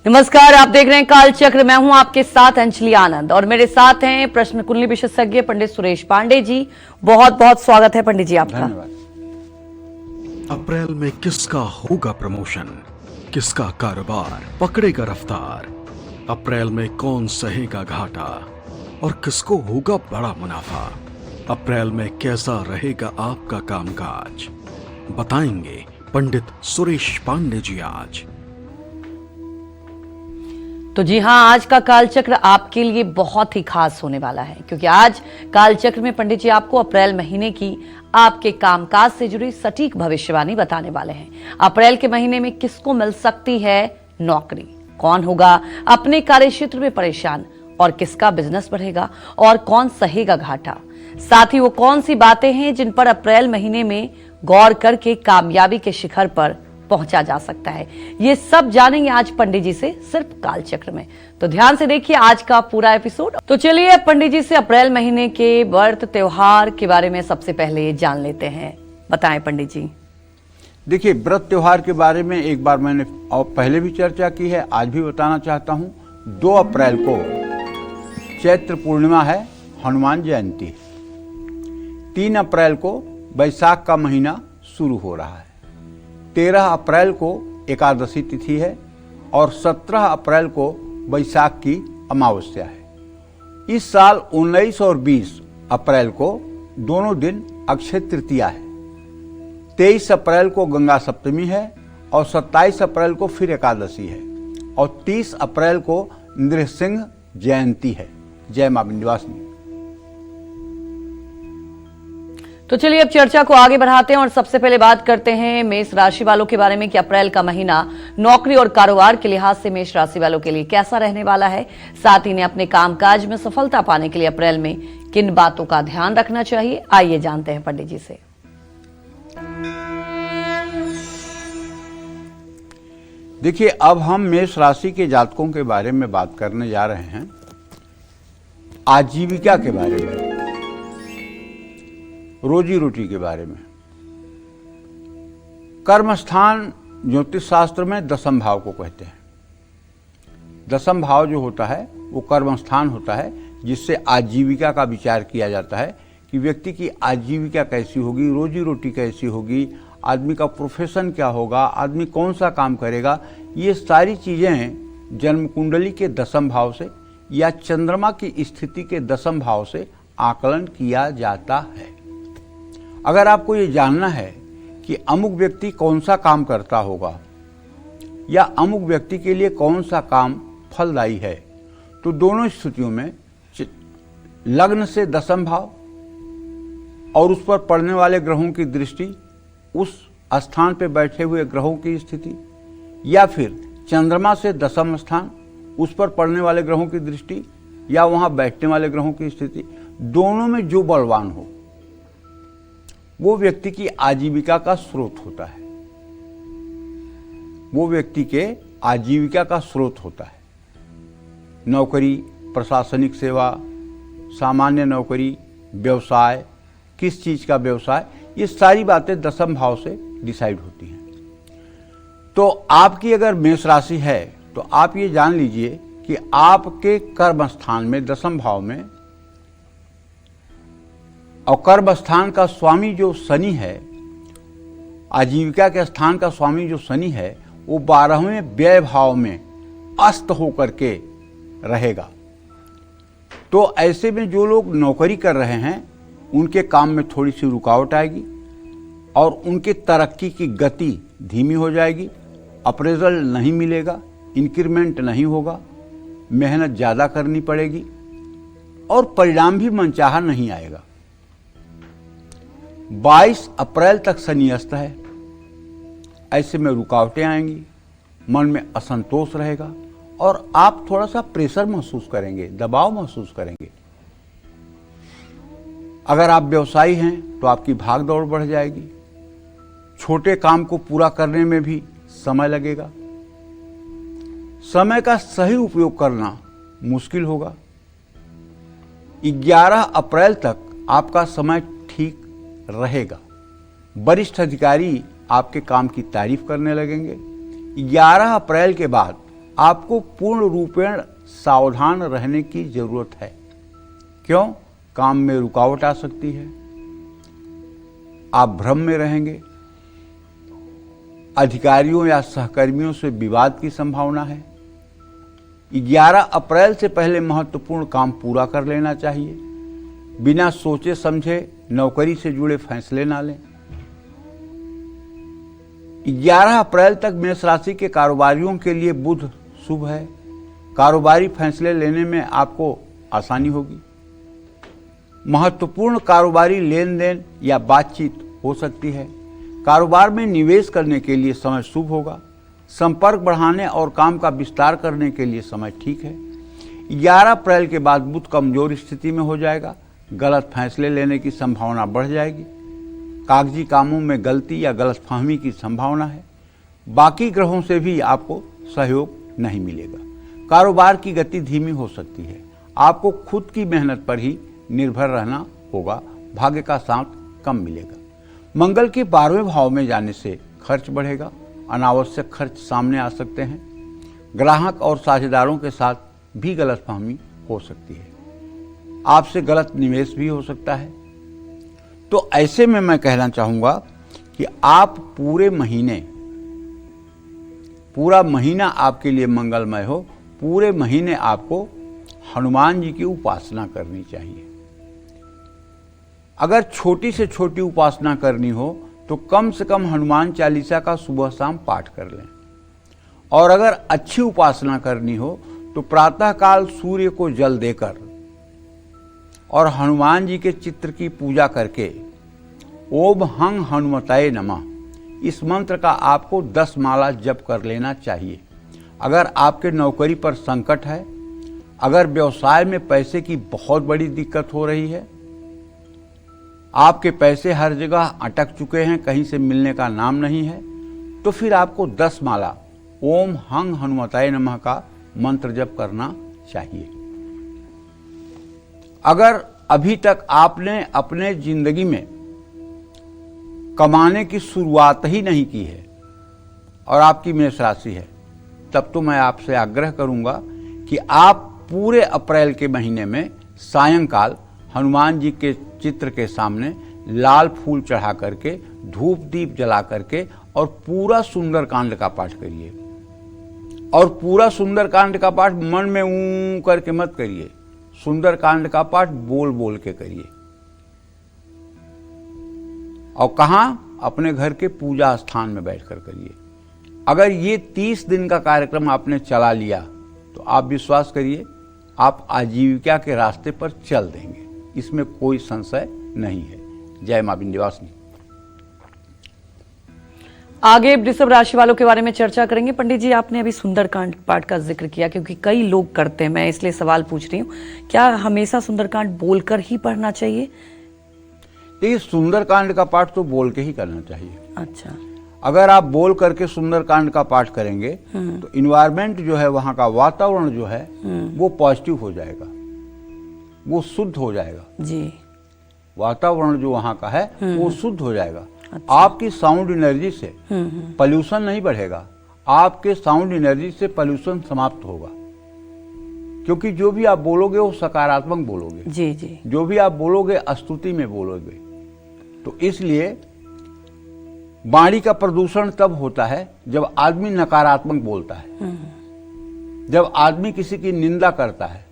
नमस्कार, आप देख रहे हैं काल चक्र। मैं हूं आपके साथ अंजलि आनंद और मेरे साथ हैं प्रश्न कुंडली विशेषज्ञ पंडित सुरेश पांडे जी। बहुत बहुत स्वागत है पंडित जी आपका। अप्रैल में किसका होगा प्रमोशन, किसका कारोबार पकड़ेगा रफ्तार, अप्रैल में कौन सहेगा घाटा और किसको होगा बड़ा मुनाफा, अप्रैल में कैसा रहेगा आपका कामकाज, बताएंगे पंडित सुरेश पांडे जी आज। तो जी हां, आज का कालचक्र आपके लिए बहुत ही खास होने वाला है, क्योंकि आज कालचक्र में पंडित जी आपको अप्रैल महीने की आपके कामकाज से जुड़ी सटीक भविष्यवाणी बताने वाले हैं। अप्रैल के महीने में किसको मिल सकती है नौकरी, कौन होगा अपने कार्य क्षेत्र में परेशान और किसका बिजनेस बढ़ेगा और कौन सहेगा घाटा, साथ ही वो कौन सी बातें हैं जिन पर अप्रैल महीने में गौर करके कामयाबी के शिखर पर पहुंचा जा सकता है। ये सब जानेंगे आज पंडित जी से सिर्फ कालचक्र में। तो ध्यान से देखिए आज का पूरा एपिसोड। तो चलिए पंडित जी से अप्रैल महीने के व्रत त्योहार के बारे में सबसे पहले जान लेते हैं। बताएं पंडित जी। देखिए, व्रत त्योहार के बारे में एक बार मैंने और पहले भी चर्चा की है, आज भी बताना चाहता हूं। 2 अप्रैल को चैत्र पूर्णिमा है, हनुमान जयंती। 3 अप्रैल को बैसाख का महीना शुरू हो रहा है। 13 अप्रैल को एकादशी तिथि है और 17 अप्रैल को बैसाख की अमावस्या है। इस साल 19 और 20 अप्रैल को दोनों दिन अक्षय तृतीया है। 23 अप्रैल को गंगा सप्तमी है और 27 अप्रैल को फिर एकादशी है और 30 अप्रैल को नृसिंह जयंती है। जय मां विंध्यवासिनी। तो चलिए अब चर्चा को आगे बढ़ाते हैं और सबसे पहले बात करते हैं मेष राशि वालों के बारे में कि अप्रैल का महीना नौकरी और कारोबार के लिहाज से मेष राशि वालों के लिए कैसा रहने वाला है। साथ ही इन्हें अपने कामकाज में सफलता पाने के लिए अप्रैल में किन बातों का ध्यान रखना चाहिए, आइए जानते हैं पंडित जी से। देखिए, अब हम मेष राशि के जातकों के बारे में बात करने जा रहे हैं, आजीविका के बारे में, रोजी रोटी के बारे में। कर्म स्थान ज्योतिष शास्त्र में दशम भाव को कहते हैं। दशम भाव जो होता है वो कर्म स्थान होता है, जिससे आजीविका का विचार किया जाता है कि व्यक्ति की आजीविका कैसी होगी, रोजी रोटी कैसी होगी, आदमी का प्रोफेशन क्या होगा, आदमी कौन सा काम करेगा। ये सारी चीजें जन्म कुंडली के दशम भाव से या चंद्रमा की स्थिति के दशम भाव से आकलन किया जाता है। अगर आपको ये जानना है कि अमुक व्यक्ति कौन सा काम करता होगा या अमुक व्यक्ति के लिए कौन सा काम फलदायी है, तो दोनों स्थितियों में लग्न से दशम भाव और उस पर पड़ने वाले ग्रहों की दृष्टि, उस स्थान पर बैठे हुए ग्रहों की स्थिति, या फिर चंद्रमा से दशम स्थान, उस पर पड़ने वाले ग्रहों की दृष्टि या वहां बैठने वाले ग्रहों की स्थिति, दोनों में जो बलवान हो वो व्यक्ति की आजीविका का स्रोत होता है। वो व्यक्ति के आजीविका का स्रोत होता है। नौकरी, प्रशासनिक सेवा, सामान्य नौकरी, व्यवसाय, किस चीज का व्यवसाय, ये सारी बातें दशम भाव से डिसाइड होती हैं। तो आपकी अगर मेष राशि है तो आप ये जान लीजिए कि आपके कर्म स्थान में दशम भाव में, और कर्म स्थान का स्वामी जो शनि है, आजीविका के स्थान का स्वामी जो शनि है, वो 12वें व्यय भाव में अस्त होकर के रहेगा। तो ऐसे में जो लोग नौकरी कर रहे हैं उनके काम में थोड़ी सी रुकावट आएगी और उनके तरक्की की गति धीमी हो जाएगी। अप्रेजल नहीं मिलेगा, इंक्रीमेंट नहीं होगा, मेहनत ज़्यादा करनी पड़ेगी और परिणाम भी मनचाहा नहीं आएगा। 22 अप्रैल तक शनि अस्त है। ऐसे में रुकावटें आएंगी, मन में असंतोष रहेगा और आप थोड़ा सा प्रेशर महसूस करेंगे, दबाव महसूस करेंगे। अगर आप व्यवसायी हैं तो आपकी भाग दौड़ बढ़ जाएगी। छोटे काम को पूरा करने में भी समय लगेगा। समय का सही उपयोग करना मुश्किल होगा। 11 अप्रैल तक आपका समय ठीक रहेगा। वरिष्ठ अधिकारी आपके काम की तारीफ करने लगेंगे। 11 अप्रैल के बाद आपको पूर्ण रूपेण सावधान रहने की जरूरत है। क्यों? काम में रुकावट आ सकती है, आप भ्रम में रहेंगे, अधिकारियों या सहकर्मियों से विवाद की संभावना है। 11 अप्रैल से पहले महत्वपूर्ण काम पूरा कर लेना चाहिए। बिना सोचे समझे नौकरी से जुड़े फैसले ना लें। 11 अप्रैल तक मेष राशि के कारोबारियों के लिए बुध शुभ है। कारोबारी फैसले लेने में आपको आसानी होगी। महत्वपूर्ण कारोबारी लेन देन या बातचीत हो सकती है। कारोबार में निवेश करने के लिए समय शुभ होगा। संपर्क बढ़ाने और काम का विस्तार करने के लिए समय ठीक है। 11 अप्रैल के बाद बुध कमजोर स्थिति में हो जाएगा। गलत फैसले लेने की संभावना बढ़ जाएगी। कागजी कामों में गलती या गलतफहमी की संभावना है। बाकी ग्रहों से भी आपको सहयोग नहीं मिलेगा। कारोबार की गति धीमी हो सकती है। आपको खुद की मेहनत पर ही निर्भर रहना होगा। भाग्य का साथ कम मिलेगा। मंगल के 12वें भाव में जाने से खर्च बढ़ेगा। अनावश्यक खर्च सामने आ सकते हैं। ग्राहक और साझेदारों के साथ भी गलतफहमी हो सकती है। आपसे गलत निवेश भी हो सकता है। तो ऐसे में मैं कहना चाहूंगा कि आप पूरा महीना आपके लिए मंगलमय हो। पूरे महीने आपको हनुमान जी की उपासना करनी चाहिए। अगर छोटी से छोटी उपासना करनी हो तो कम से कम हनुमान चालीसा का सुबह शाम पाठ कर लें। और अगर अच्छी उपासना करनी हो तो प्रातःकाल सूर्य को जल देकर और हनुमान जी के चित्र की पूजा करके ओम हंग हनुमताय नमः इस मंत्र का आपको 10 माला जप कर लेना चाहिए। अगर आपके नौकरी पर संकट है, अगर व्यवसाय में पैसे की बहुत बड़ी दिक्कत हो रही है, आपके पैसे हर जगह अटक चुके हैं, कहीं से मिलने का नाम नहीं है, तो फिर आपको 10 माला ओम हंग हनुमताय नमः का मंत्र जप करना चाहिए। अगर अभी तक आपने अपने जिंदगी में कमाने की शुरुआत ही नहीं की है और आपकी मेष राशि है, तब तो मैं आपसे आग्रह करूंगा कि आप पूरे अप्रैल के महीने में सायंकाल हनुमान जी के चित्र के सामने लाल फूल चढ़ा करके, धूप दीप जला करके और पूरा सुंदरकांड का पाठ करिए। और पूरा सुंदरकांड का पाठ मन में ऊं करके मत करिए, सुंदरकांड का पाठ बोल बोल के करिए। और कहां? अपने घर के पूजा स्थान में बैठकर करिए। अगर ये 30 दिन का कार्यक्रम आपने चला लिया तो आप विश्वास करिए आप आजीविका के रास्ते पर चल देंगे, इसमें कोई संशय नहीं है। जय मां विंध्यवासिनी। आगे वृषभ राशि वालों के बारे में चर्चा करेंगे। पंडित जी, आपने अभी सुंदरकांड पाठ का जिक्र किया, क्योंकि कई लोग करते हैं, मैं इसलिए सवाल पूछ रही हूँ, क्या हमेशा सुंदरकांड बोलकर ही पढ़ना चाहिए? देखिए, सुंदरकांड का पाठ तो बोल के ही करना चाहिए। अच्छा। अगर आप बोल करके सुंदरकांड का पाठ करेंगे तो इन्वायरमेंट जो है, वहां का वातावरण जो है वो पॉजिटिव हो जाएगा, वो शुद्ध हो जाएगा जी। वातावरण जो वहां का है वो शुद्ध हो जाएगा। अच्छा। आपकी साउंड एनर्जी से पॉल्यूशन नहीं बढ़ेगा, आपके साउंड एनर्जी से पॉल्यूशन समाप्त होगा। क्योंकि जो भी आप बोलोगे वो सकारात्मक बोलोगे जी जी। जो भी आप बोलोगे स्तुति में बोलोगे। तो इसलिए वाणी का प्रदूषण तब होता है जब आदमी नकारात्मक बोलता है, जब आदमी किसी की निंदा करता है,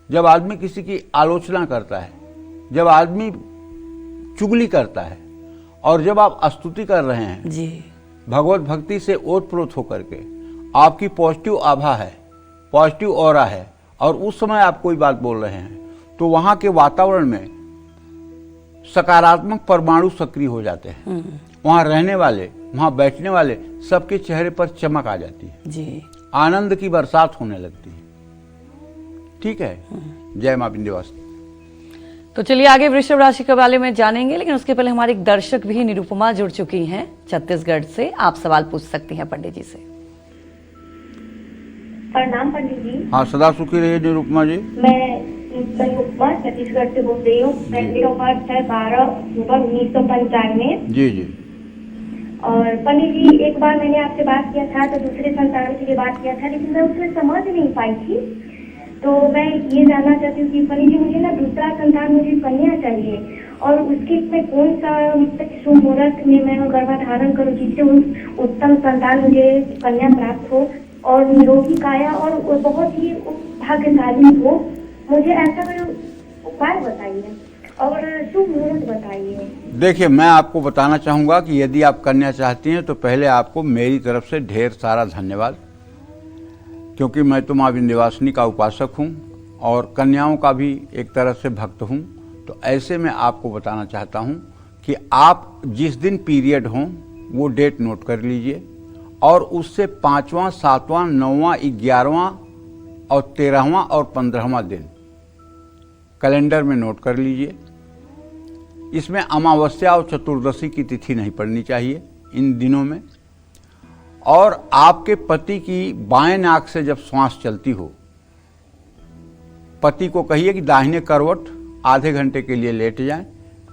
जब आदमी किसी की आलोचना करता है, जब आदमी चुगली करता है। और जब आप स्तुति कर रहे हैं जी, भगवत भक्ति से ओतप्रोत होकर के, आपकी पॉजिटिव आभा है, पॉजिटिव ऑरा है, और उस समय आप कोई बात बोल रहे हैं, तो वहां के वातावरण में सकारात्मक परमाणु सक्रिय हो जाते हैं। वहां रहने वाले, वहां बैठने वाले सबके चेहरे पर चमक आ जाती है जी। आनंद की बरसात होने लगती है। ठीक है। जय मां विंध्यवासिनी। तो चलिए आगे वृषभ राशि के बारे में जानेंगे, लेकिन उसके पहले हमारे एक दर्शक भी निरुपमा जुड़ चुकी हैं छत्तीसगढ़ से। आप सवाल पूछ सकती हैं पंडित जी से। प्रणाम पंडित जी। हाँ, सदा सुखी रहिए निरुपमा जी। मैं निरुपमा छत्तीसगढ़ से बोल रही हूँ। मेरा बर्थ है 12 अक्टूबर 1995। जी जी। और पंडित जी एक बार मैंने आपसे बात किया था तो दूसरे संतान के लिए बात किया था, लेकिन मैं उसमें समझ नहीं पाई थी। तो मैं ये जानना चाहती हूँ कि पंडित जी मुझे ना दूसरा संतान, मुझे कन्या चाहिए, और उसके में कौन सा शुभ मुहूर्त में मैं गर्भधारण करूँ जिससे उत्तम संतान मुझे कन्या प्राप्त हो और निरोगी काया और बहुत ही भाग्यशाली हो। मुझे ऐसा कोई उपाय बताइए और शुभ मुहूर्त बताइए। देखिए, मैं आपको बताना चाहूँगा कि यदि आप कन्या चाहती हैं तो पहले आपको मेरी तरफ से ढेर सारा धन्यवाद, क्योंकि मैं तो माँ विंध्यवासिनी का उपासक हूँ और कन्याओं का भी एक तरह से भक्त हूँ। तो ऐसे में आपको बताना चाहता हूँ कि आप जिस दिन पीरियड हों वो डेट नोट कर लीजिए और उससे 5वां, 7वां, 9वां, 11वां और 13वां और 15वां दिन कैलेंडर में नोट कर लीजिए। इसमें अमावस्या और चतुर्दशी की तिथि नहीं पड़नी चाहिए इन दिनों में। और आपके पति की बाएं नाक से जब श्वास चलती हो, पति को कहिए कि दाहिने करवट आधे घंटे के लिए लेट जाएं,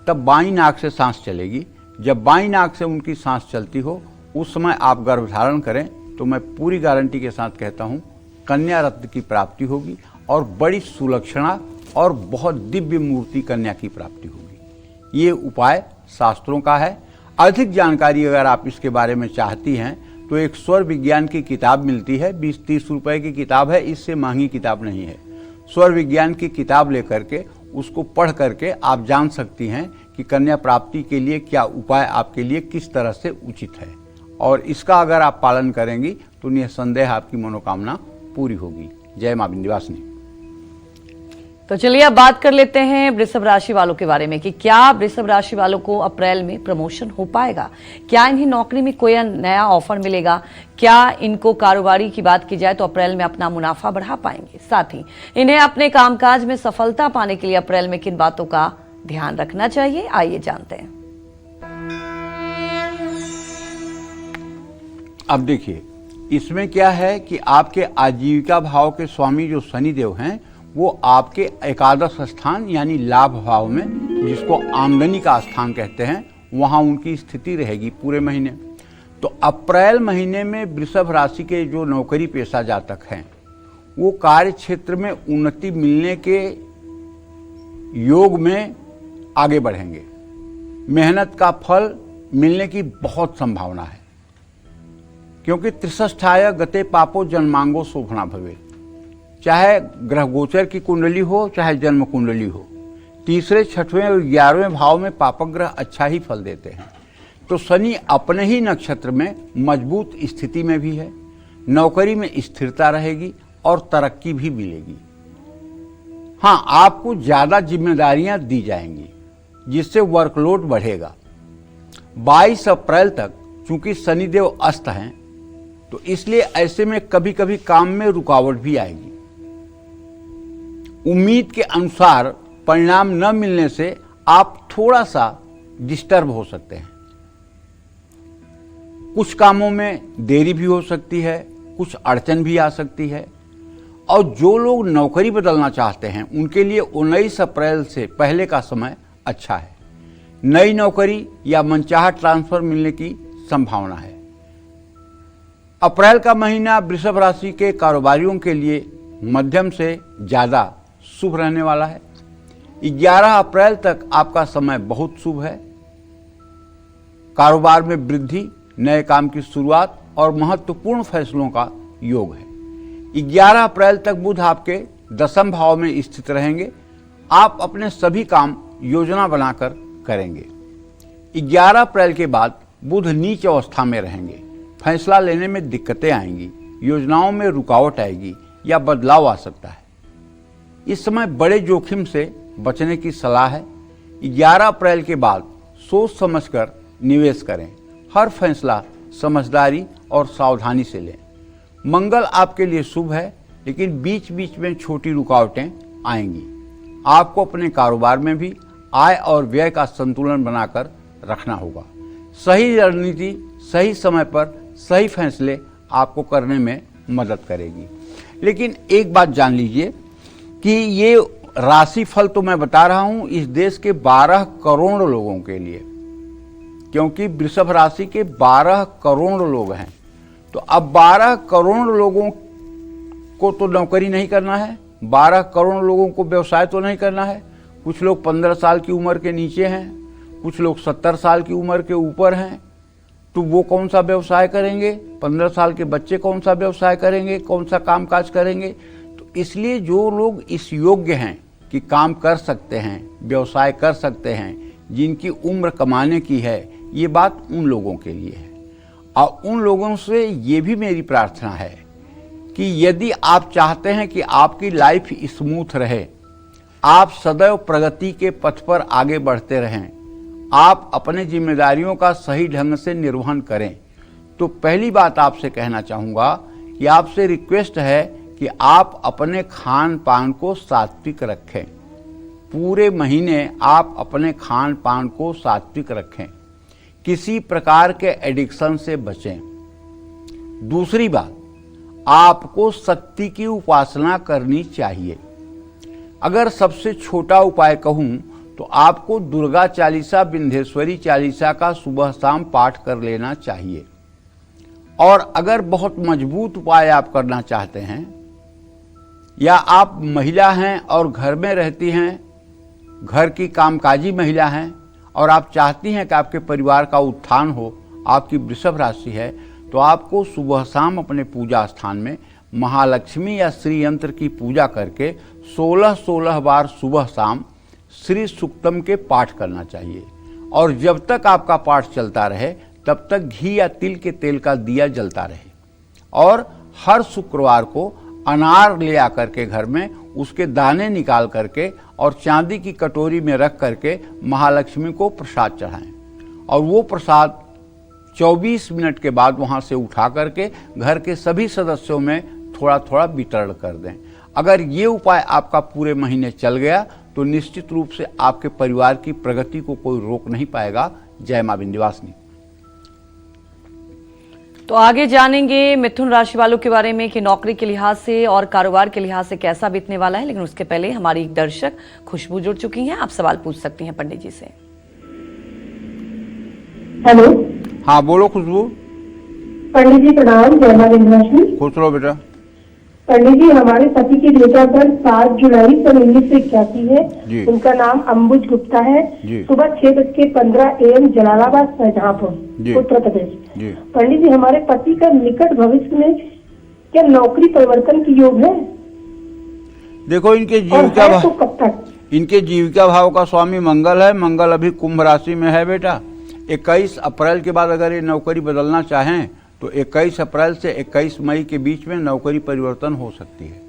तब बाईं नाक से सांस चलेगी। जब बाईं नाक से उनकी सांस चलती हो उस समय आप गर्भधारण करें तो मैं पूरी गारंटी के साथ कहता हूं कन्या रत्न की प्राप्ति होगी और बड़ी सुलक्षणा और बहुत दिव्य मूर्ति कन्या की प्राप्ति होगी। ये उपाय शास्त्रों का है। अधिक जानकारी अगर आप इसके बारे में चाहती हैं तो एक स्वर विज्ञान की किताब मिलती है, 20-30 रुपए की किताब है, इससे महंगी किताब नहीं है। स्वर विज्ञान की किताब लेकर के उसको पढ़ करके आप जान सकती हैं कि कन्या प्राप्ति के लिए क्या उपाय आपके लिए किस तरह से उचित है, और इसका अगर आप पालन करेंगी तो निसंदेह आपकी मनोकामना पूरी होगी। जय मां विंध्यवासिनी। तो चलिए अब बात कर लेते हैं वृषभ राशि वालों के बारे में कि क्या वृषभ राशि वालों को अप्रैल में प्रमोशन हो पाएगा, क्या इन्हें नौकरी में कोई नया ऑफर मिलेगा, क्या इनको कारोबारी की बात की जाए तो अप्रैल में अपना मुनाफा बढ़ा पाएंगे, साथ ही इन्हें अपने कामकाज में सफलता पाने के लिए अप्रैल में किन बातों का ध्यान रखना चाहिए, आइए जानते हैं। अब देखिए, इसमें क्या है कि आपके आजीविका भाव के स्वामी जो शनिदेव हैं वो आपके एकादश स्थान यानी लाभ भाव में, जिसको आमदनी का स्थान कहते हैं, वहां उनकी स्थिति रहेगी पूरे महीने। तो अप्रैल महीने में वृषभ राशि के जो नौकरी पेशा जातक हैं वो कार्य क्षेत्र में उन्नति मिलने के योग में आगे बढ़ेंगे। मेहनत का फल मिलने की बहुत संभावना है, क्योंकि त्रिषष्ठाय गते पापो जन्मांगो शोभना भवे। चाहे ग्रह गोचर की कुंडली हो चाहे जन्म कुंडली हो, तीसरे, छठवें और 11वें भाव में पापग्रह अच्छा ही फल देते हैं। तो शनि अपने ही नक्षत्र में मजबूत स्थिति में भी है, नौकरी में स्थिरता रहेगी और तरक्की भी मिलेगी। हाँ, आपको ज्यादा जिम्मेदारियां दी जाएंगी जिससे वर्कलोड बढ़ेगा। 22 अप्रैल तक चूंकि शनिदेव अस्त हैं तो इसलिए ऐसे में कभी कभी काम में रुकावट भी आएगी। उम्मीद के अनुसार परिणाम न मिलने से आप थोड़ा सा डिस्टर्ब हो सकते हैं। कुछ कामों में देरी भी हो सकती है, कुछ अड़चन भी आ सकती है। और जो लोग नौकरी बदलना चाहते हैं उनके लिए 19 अप्रैल से पहले का समय अच्छा है। नई नौकरी या मनचाहा ट्रांसफर मिलने की संभावना है। अप्रैल का महीना वृषभ राशि के कारोबारियों के लिए मध्यम से ज्यादा शुभ रहने वाला है। 11 अप्रैल तक आपका समय बहुत शुभ है। कारोबार में वृद्धि, नए काम की शुरुआत और महत्वपूर्ण फैसलों का योग है। 11 अप्रैल तक बुध आपके दशम भाव में स्थित रहेंगे। आप अपने सभी काम योजना बनाकर करेंगे। 11 अप्रैल के बाद बुध नीच अवस्था में रहेंगे। फैसला लेने में दिक्कतें आएंगी, योजनाओं में रुकावट आएगी या बदलाव आ सकता है। इस समय बड़े जोखिम से बचने की सलाह है। 11 अप्रैल के बाद सोच समझकर निवेश करें। हर फैसला समझदारी और सावधानी से लें। मंगल आपके लिए शुभ है, लेकिन बीच बीच में छोटी रुकावटें आएंगी। आपको अपने कारोबार में भी आय और व्यय का संतुलन बनाकर रखना होगा। सही रणनीति सही समय पर सही फैसले आपको करने में मदद करेगी। लेकिन एक बात जान लीजिए कि ये राशि फल तो मैं बता रहा हूं इस देश के 12 करोड़ लोगों के लिए। क्योंकि वृषभ राशि के 12 करोड़ लोग हैं। तो अब 12 करोड़ लोगों को तो नौकरी नहीं करना है, 12 करोड़ लोगों को व्यवसाय तो नहीं करना है। कुछ लोग 15 साल की उम्र के नीचे हैं, कुछ लोग 70 साल की उम्र के ऊपर हैं, तो वो कौन सा व्यवसाय करेंगे? 15 साल के बच्चे कौन सा व्यवसाय करेंगे, कौन सा कामकाज करेंगे? तो इसलिए जो लोग इस योग्य हैं कि काम कर सकते हैं, व्यवसाय कर सकते हैं, जिनकी उम्र कमाने की है, ये बात उन लोगों के लिए है। और उन लोगों से ये भी मेरी प्रार्थना है कि यदि आप चाहते हैं कि आपकी लाइफ स्मूथ रहे, आप सदैव प्रगति के पथ पर आगे बढ़ते रहें, आप अपने जिम्मेदारियों का सही ढंग से निर्वहन करें, तो पहली बात आपसे कहना चाहूँगा कि आपसे रिक्वेस्ट है कि आप अपने खान पान को सात्विक रखें। पूरे महीने आप अपने खान पान को सात्विक रखें, किसी प्रकार के एडिक्शन से बचें। दूसरी बात, आपको शक्ति की उपासना करनी चाहिए। अगर सबसे छोटा उपाय कहूं तो आपको दुर्गा चालीसा, विंध्येश्वरी चालीसा का सुबह शाम पाठ कर लेना चाहिए। और अगर बहुत मजबूत उपाय आप करना चाहते हैं, या आप महिला हैं और घर में रहती हैं, घर की कामकाजी महिला हैं, और आप चाहती हैं कि आपके परिवार का उत्थान हो, आपकी वृषभ राशि है, तो आपको सुबह शाम अपने पूजा स्थान में महालक्ष्मी या श्री यंत्र की पूजा करके 16-16 बार सुबह शाम श्री सूक्तम के पाठ करना चाहिए। और जब तक आपका पाठ चलता रहे तब तक घी या तिल के तेल का दिया जलता रहे। और हर शुक्रवार को अनार ले आकर के घर में उसके दाने निकाल करके और चांदी की कटोरी में रख करके महालक्ष्मी को प्रसाद चढ़ाएं। और वो प्रसाद 24 मिनट के बाद वहाँ से उठा करके घर के सभी सदस्यों में थोड़ा थोड़ा वितरण कर दें। अगर ये उपाय आपका पूरे महीने चल गया तो निश्चित रूप से आपके परिवार की प्रगति को कोई रोक नहीं पाएगा। जय मां विंध्यवासिनी। तो आगे जानेंगे मिथुन राशि वालों के बारे में कि नौकरी के लिहाज से और कारोबार के लिहाज से कैसा बीतने वाला है, लेकिन उसके पहले हमारी एक दर्शक खुशबू जुड़ चुकी हैं। आप सवाल पूछ सकती हैं पंडित जी से। हेलो, हाँ बोलो खुशबू। पंडित जी प्रणाम। जय मां विंध्यवासिनी। खुश रहो बेटा। पंडित जी, हमारे पति की डेट ऑफ बर्थ 7 जुलाई 1981 है। उनका नाम अंबुज गुप्ता है। सुबह 6:15 AM जलालाबाद शाहजहांपुर उत्तर प्रदेश। पंडित जी, हमारे पति का निकट भविष्य में क्या नौकरी परिवर्तन की योग है? देखो, इनके जीविका भाव, तो कब तक? इनके जीविका भाव का स्वामी मंगल है। मंगल अभी कुंभ राशि में है बेटा। 21 अप्रैल के बाद अगर ये नौकरी बदलना चाहें तो 21 अप्रैल से 21 मई के बीच में नौकरी परिवर्तन हो सकती है।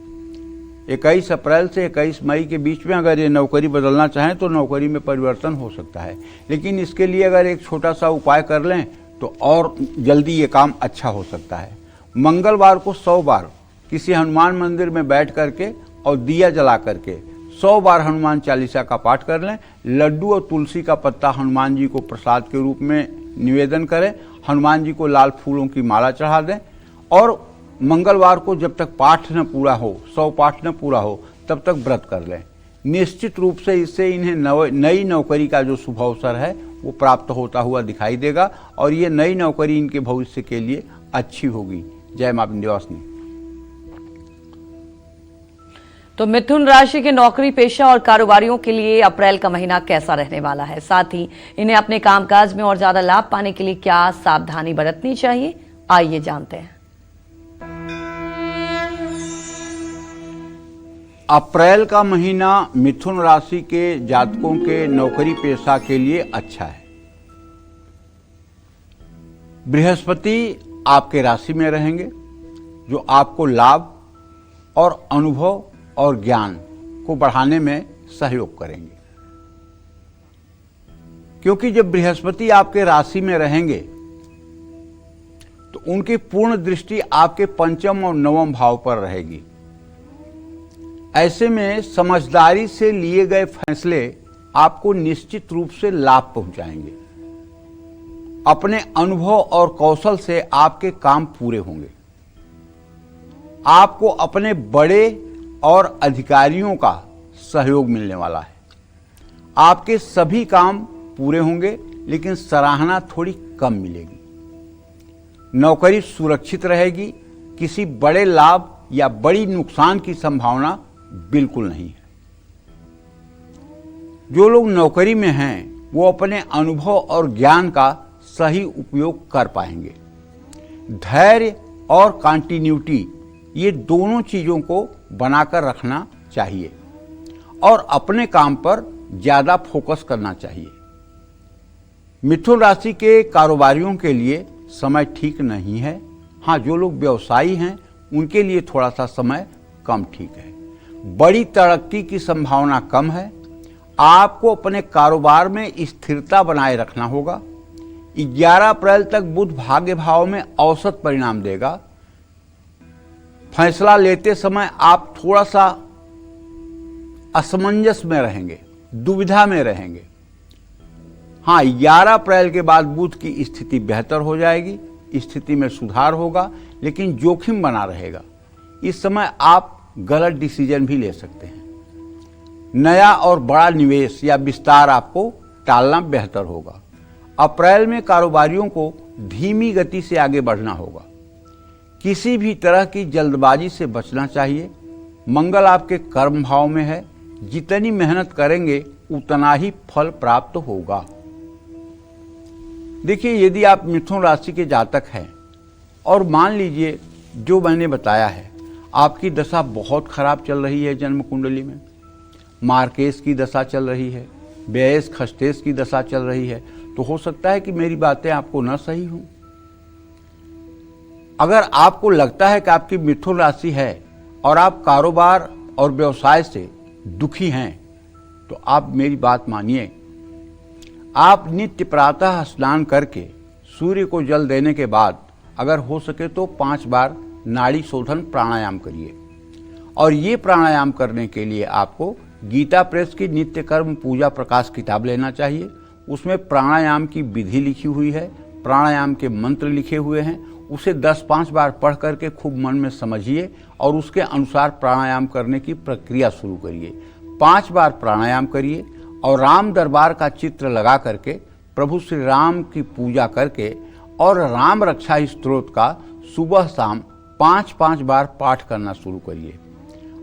21 अप्रैल से 21 मई के बीच में अगर ये नौकरी बदलना चाहें तो नौकरी में परिवर्तन हो सकता है। लेकिन इसके लिए अगर एक छोटा सा उपाय कर लें तो और जल्दी ये काम अच्छा हो सकता है। मंगलवार को 100 बार किसी हनुमान मंदिर में बैठ करके और दिया जला करके 100 बार हनुमान चालीसा का पाठ कर लें। लड्डू और तुलसी का पत्ता हनुमान जी को प्रसाद के रूप में निवेदन करें। हनुमान जी को लाल फूलों की माला चढ़ा दें। और मंगलवार को जब तक पाठ न पूरा हो, 100 पाठ न पूरा हो, तब तक व्रत कर लें। निश्चित रूप से इससे इन्हें नई नौकरी का जो शुभ अवसर है वो प्राप्त होता हुआ दिखाई देगा और ये नई नौकरी इनके भविष्य के लिए अच्छी होगी। जय मां विंध्यवासिनी। तो मिथुन राशि के नौकरी पेशा और कारोबारियों के लिए अप्रैल का महीना कैसा रहने वाला है, साथ ही इन्हें अपने कामकाज में और ज्यादा लाभ पाने के लिए क्या सावधानी बरतनी चाहिए, आइए जानते हैं। अप्रैल का महीना मिथुन राशि के जातकों के नौकरी पेशा के लिए अच्छा है। बृहस्पति आपके राशि में रहेंगे जो आपको लाभ और अनुभव और ज्ञान को बढ़ाने में सहयोग करेंगे। क्योंकि जब बृहस्पति आपके राशि में रहेंगे तो उनकी पूर्ण दृष्टि आपके पंचम और नवम भाव पर रहेगी। ऐसे में समझदारी से लिए गए फैसले आपको निश्चित रूप से लाभ पहुंचाएंगे। अपने अनुभव और कौशल से आपके काम पूरे होंगे। आपको अपने बड़े और अधिकारियों का सहयोग मिलने वाला है। आपके सभी काम पूरे होंगे, लेकिन सराहना थोड़ी कम मिलेगी। नौकरी सुरक्षित रहेगी, किसी बड़े लाभ या बड़ी नुकसान की संभावना बिल्कुल नहीं है। जो लोग नौकरी में हैं वो अपने अनुभव और ज्ञान का सही उपयोग कर पाएंगे। धैर्य और कंटिन्यूटी, ये दोनों चीजों को बनाकर रखना चाहिए और अपने काम पर ज्यादा फोकस करना चाहिए। मिथुन राशि के कारोबारियों के लिए समय ठीक नहीं है। हाँ, जो लोग व्यवसायी हैं उनके लिए थोड़ा सा समय कम ठीक है। बड़ी तरक्की की संभावना कम है। आपको अपने कारोबार में स्थिरता बनाए रखना होगा। 11 अप्रैल तक बुध भाग्य भाव में औसत परिणाम देगा। फैसला लेते समय आप थोड़ा सा असमंजस में रहेंगे, दुविधा में रहेंगे। हाँ, 11 अप्रैल के बाद बुध की स्थिति बेहतर हो जाएगी, स्थिति में सुधार होगा, लेकिन जोखिम बना रहेगा। इस समय आप गलत डिसीजन भी ले सकते हैं। नया और बड़ा निवेश या विस्तार आपको टालना बेहतर होगा। अप्रैल में कारोबारियों को धीमी गति से आगे बढ़ना होगा। किसी भी तरह की जल्दबाजी से बचना चाहिए। मंगल आपके कर्म भाव में है। जितनी मेहनत करेंगे उतना ही फल प्राप्त होगा। देखिए, यदि आप मिथुन राशि के जातक हैं और मान लीजिए जो मैंने बताया है, आपकी दशा बहुत खराब चल रही है, जन्म कुंडली में मार्केश की दशा चल रही है, व्ययेश खष्टेश की दशा चल रही है, तो हो सकता है कि मेरी बातें आपको न सही हों। अगर आपको लगता है कि आपकी मिथुन राशि है और आप कारोबार और व्यवसाय से दुखी हैं, तो आप मेरी बात मानिए। आप नित्य प्रातः स्नान करके सूर्य को जल देने के बाद अगर हो सके तो 5 बार नाड़ी शोधन प्राणायाम करिए। और ये प्राणायाम करने के लिए आपको गीता प्रेस की नित्य कर्म पूजा प्रकाश किताब लेना चाहिए। उसमें प्राणायाम की विधि लिखी हुई है, प्राणायाम के मंत्र लिखे हुए हैं। उसे 10-5 बार पढ़ करके खूब मन में समझिए और उसके अनुसार प्राणायाम करने की प्रक्रिया शुरू करिए। 5 बार प्राणायाम करिए और राम दरबार का चित्र लगा करके प्रभु श्री राम की पूजा करके और राम रक्षा स्तोत्र का सुबह शाम 5-5 बार पाठ करना शुरू करिए।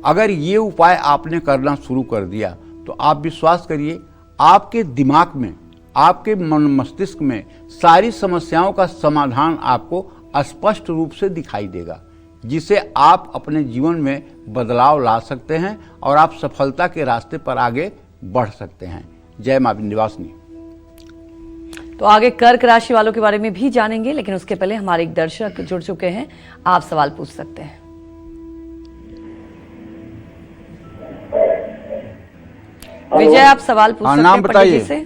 अगर ये उपाय आपने करना शुरू कर दिया तो आप विश्वास करिए, आपके दिमाग में, आपके मन मस्तिष्क में सारी समस्याओं का समाधान आपको स्पष्ट रूप से दिखाई देगा, जिसे आप अपने जीवन में बदलाव ला सकते हैं और आप सफलता के रास्ते पर आगे बढ़ सकते हैं। जय मां विंध्यवासिनी। तो आगे कर्क राशि वालों के बारे में भी जानेंगे, लेकिन उसके पहले हमारे एक दर्शक जुड़ चुके हैं, आप सवाल पूछ सकते हैं। विजय, आप सवाल पूछ सकते नाम हैं पंडित जी से।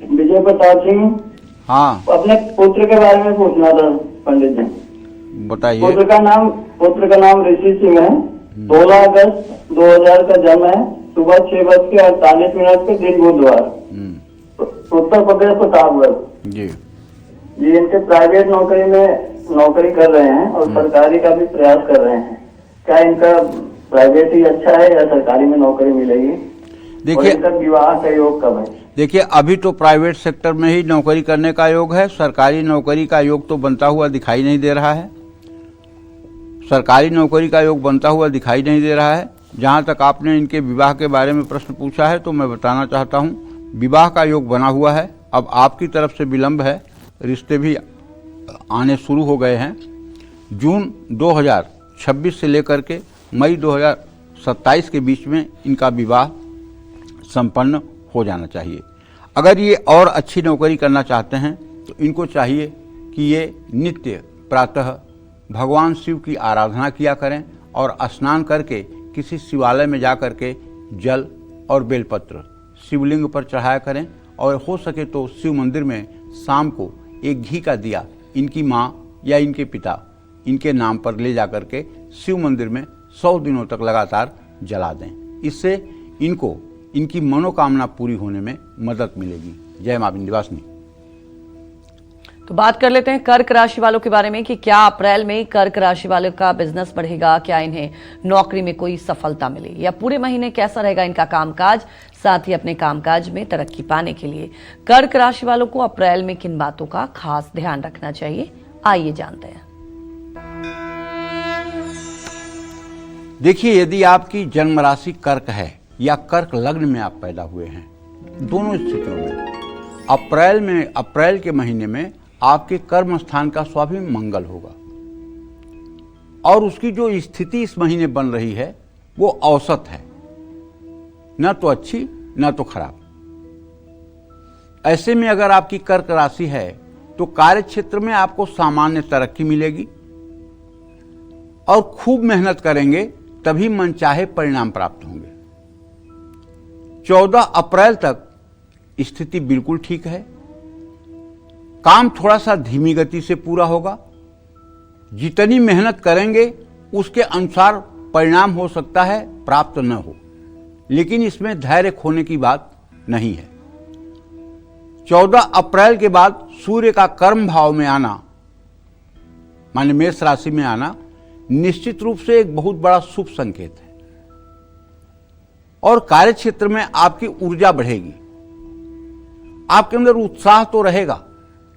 विजय प्रताप सिंह। हाँ, अपने पुत्र के बारे में पूछना था पंडित जी। बताइए। पुत्र का नाम ऋषि सिंह है। 16 अगस्त 2000 का जन्म है। सुबह 6:48 के दिन बुधवार। उत्तर प्रदेश प्रतापगढ़। जी ये इनके प्राइवेट नौकरी में नौकरी कर रहे हैं और सरकारी का भी प्रयास कर रहे हैं। क्या इनका प्राइवेट ही अच्छा है या सरकारी में नौकरी मिलेगी? देखिए, इनका विवाह का योग कब है? देखिए, अभी तो प्राइवेट सेक्टर में ही नौकरी करने का योग है। सरकारी नौकरी का योग तो बनता हुआ दिखाई नहीं दे रहा है। सरकारी नौकरी का योग बनता हुआ दिखाई नहीं दे रहा है। जहां तक आपने इनके विवाह के बारे में प्रश्न पूछा है तो मैं बताना चाहता हूं, विवाह का योग बना हुआ है। अब आपकी तरफ से विलंब है, रिश्ते भी आने शुरू हो गए हैं। जून 2026 से लेकर के मई 2027 के बीच में इनका विवाह संपन्न हो जाना चाहिए। अगर ये और अच्छी नौकरी करना चाहते हैं तो इनको चाहिए कि ये नित्य प्रातः भगवान शिव की आराधना किया करें और स्नान करके किसी शिवालय में जा करके जल और बेलपत्र शिवलिंग पर चढ़ाया करें और हो सके तो शिव मंदिर में शाम को एक घी का दिया इनकी माँ या इनके पिता इनके नाम पर ले जा करके शिव मंदिर में 100 दिनों तक लगातार जला दें। इससे इनको इनकी मनोकामना पूरी होने में मदद मिलेगी। जय मां विंध्यवासिनी। तो बात कर लेते हैं कर्क राशि वालों के बारे में कि क्या अप्रैल में कर्क राशि वालों का बिजनेस बढ़ेगा, क्या इन्हें नौकरी में कोई सफलता मिलेगी, या पूरे महीने कैसा रहेगा इनका कामकाज, साथ ही अपने कामकाज में तरक्की पाने के लिए कर्क राशि वालों को अप्रैल में किन बातों का खास ध्यान रखना चाहिए, आइए जानते हैं। देखिए, यदि आपकी जन्म राशि कर्क है या कर्क लग्न में आप पैदा हुए हैं, दोनों स्थितियों में अप्रैल के महीने में आपके कर्म स्थान का स्वाभाविक मंगल होगा और उसकी जो स्थिति इस महीने बन रही है वो औसत है, न तो अच्छी न तो खराब। ऐसे में अगर आपकी कर्क राशि है तो कार्य क्षेत्र में आपको सामान्य तरक्की मिलेगी और खूब मेहनत करेंगे तभी मनचाहे परिणाम प्राप्त होंगे। 14 अप्रैल तक स्थिति बिल्कुल ठीक है। काम थोड़ा सा धीमी गति से पूरा होगा। जितनी मेहनत करेंगे उसके अनुसार परिणाम हो सकता है प्राप्त न हो, लेकिन इसमें धैर्य खोने की बात नहीं है। 14 अप्रैल के बाद सूर्य का कर्म भाव में आना, माने मेष राशि में आना, निश्चित रूप से एक बहुत बड़ा शुभ संकेत है और कार्य क्षेत्र में आपकी ऊर्जा बढ़ेगी। आपके अंदर उत्साह तो रहेगा,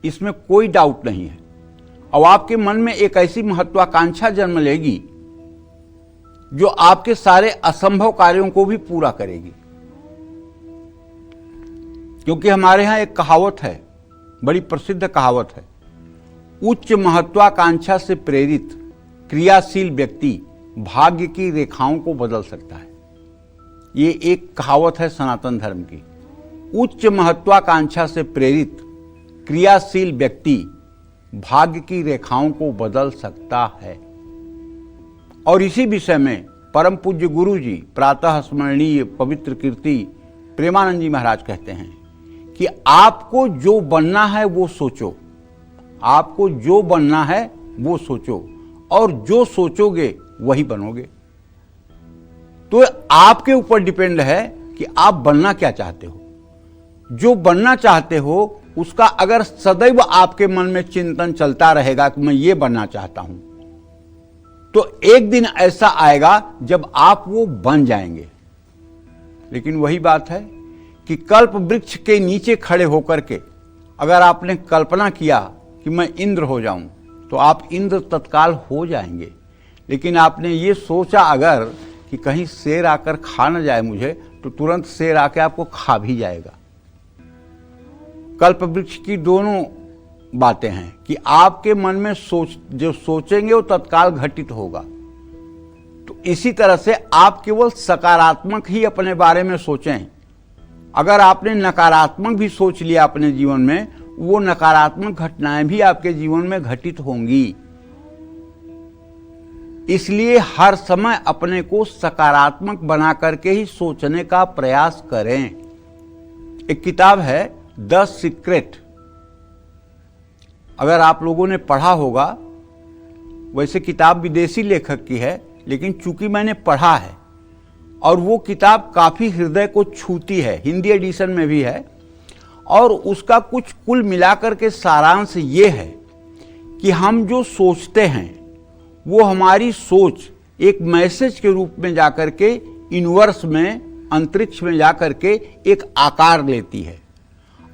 इसमें कोई डाउट नहीं है, और आपके मन में एक ऐसी महत्वाकांक्षा जन्म लेगी जो आपके सारे असंभव कार्यों को भी पूरा करेगी। क्योंकि हमारे यहां एक कहावत है, बड़ी प्रसिद्ध कहावत है, उच्च महत्वाकांक्षा से प्रेरित क्रियाशील व्यक्ति भाग्य की रेखाओं को बदल सकता है। ये एक कहावत है सनातन धर्म की। उच्च महत्वाकांक्षा से प्रेरित क्रियाशील व्यक्ति भाग्य की रेखाओं को बदल सकता है। और इसी विषय में परम पूज्य गुरु जी, प्रातः स्मरणीय पवित्र कीर्ति प्रेमानंद जी महाराज कहते हैं कि आपको जो बनना है वो सोचो, आपको जो बनना है वो सोचो, और जो सोचोगे वही बनोगे। तो आपके ऊपर डिपेंड है कि आप बनना क्या चाहते हो। जो बनना चाहते हो उसका अगर सदैव आपके मन में चिंतन चलता रहेगा कि मैं ये बनना चाहता हूं, तो एक दिन ऐसा आएगा जब आप वो बन जाएंगे। लेकिन वही बात है कि कल्प वृक्ष के नीचे खड़े होकर के अगर आपने कल्पना किया कि मैं इंद्र हो जाऊं, तो आप इंद्र तत्काल हो जाएंगे। लेकिन आपने ये सोचा अगर कि कहीं शेर आकर खा न जाए मुझे, तो तुरंत शेर आके आपको खा भी जाएगा। कल्प वृक्ष की दोनों बातें हैं कि आपके मन में जो सोचेंगे वो तत्काल घटित होगा। तो इसी तरह से आप केवल सकारात्मक ही अपने बारे में सोचें। अगर आपने नकारात्मक भी सोच लिया अपने जीवन में, वो नकारात्मक घटनाएं भी आपके जीवन में घटित होंगी। इसलिए हर समय अपने को सकारात्मक बना करके ही सोचने का प्रयास करें। एक किताब है द सीक्रेट, अगर आप लोगों ने पढ़ा होगा, वैसे किताब विदेशी लेखक की है, लेकिन चूंकि मैंने पढ़ा है और वो किताब काफी हृदय को छूती है, हिंदी एडिशन में भी है, और उसका कुछ कुल मिलाकर के सारांश ये है कि हम जो सोचते हैं वो हमारी सोच एक मैसेज के रूप में जाकर के यूनिवर्स में, अंतरिक्ष में जाकर के एक आकार लेती है,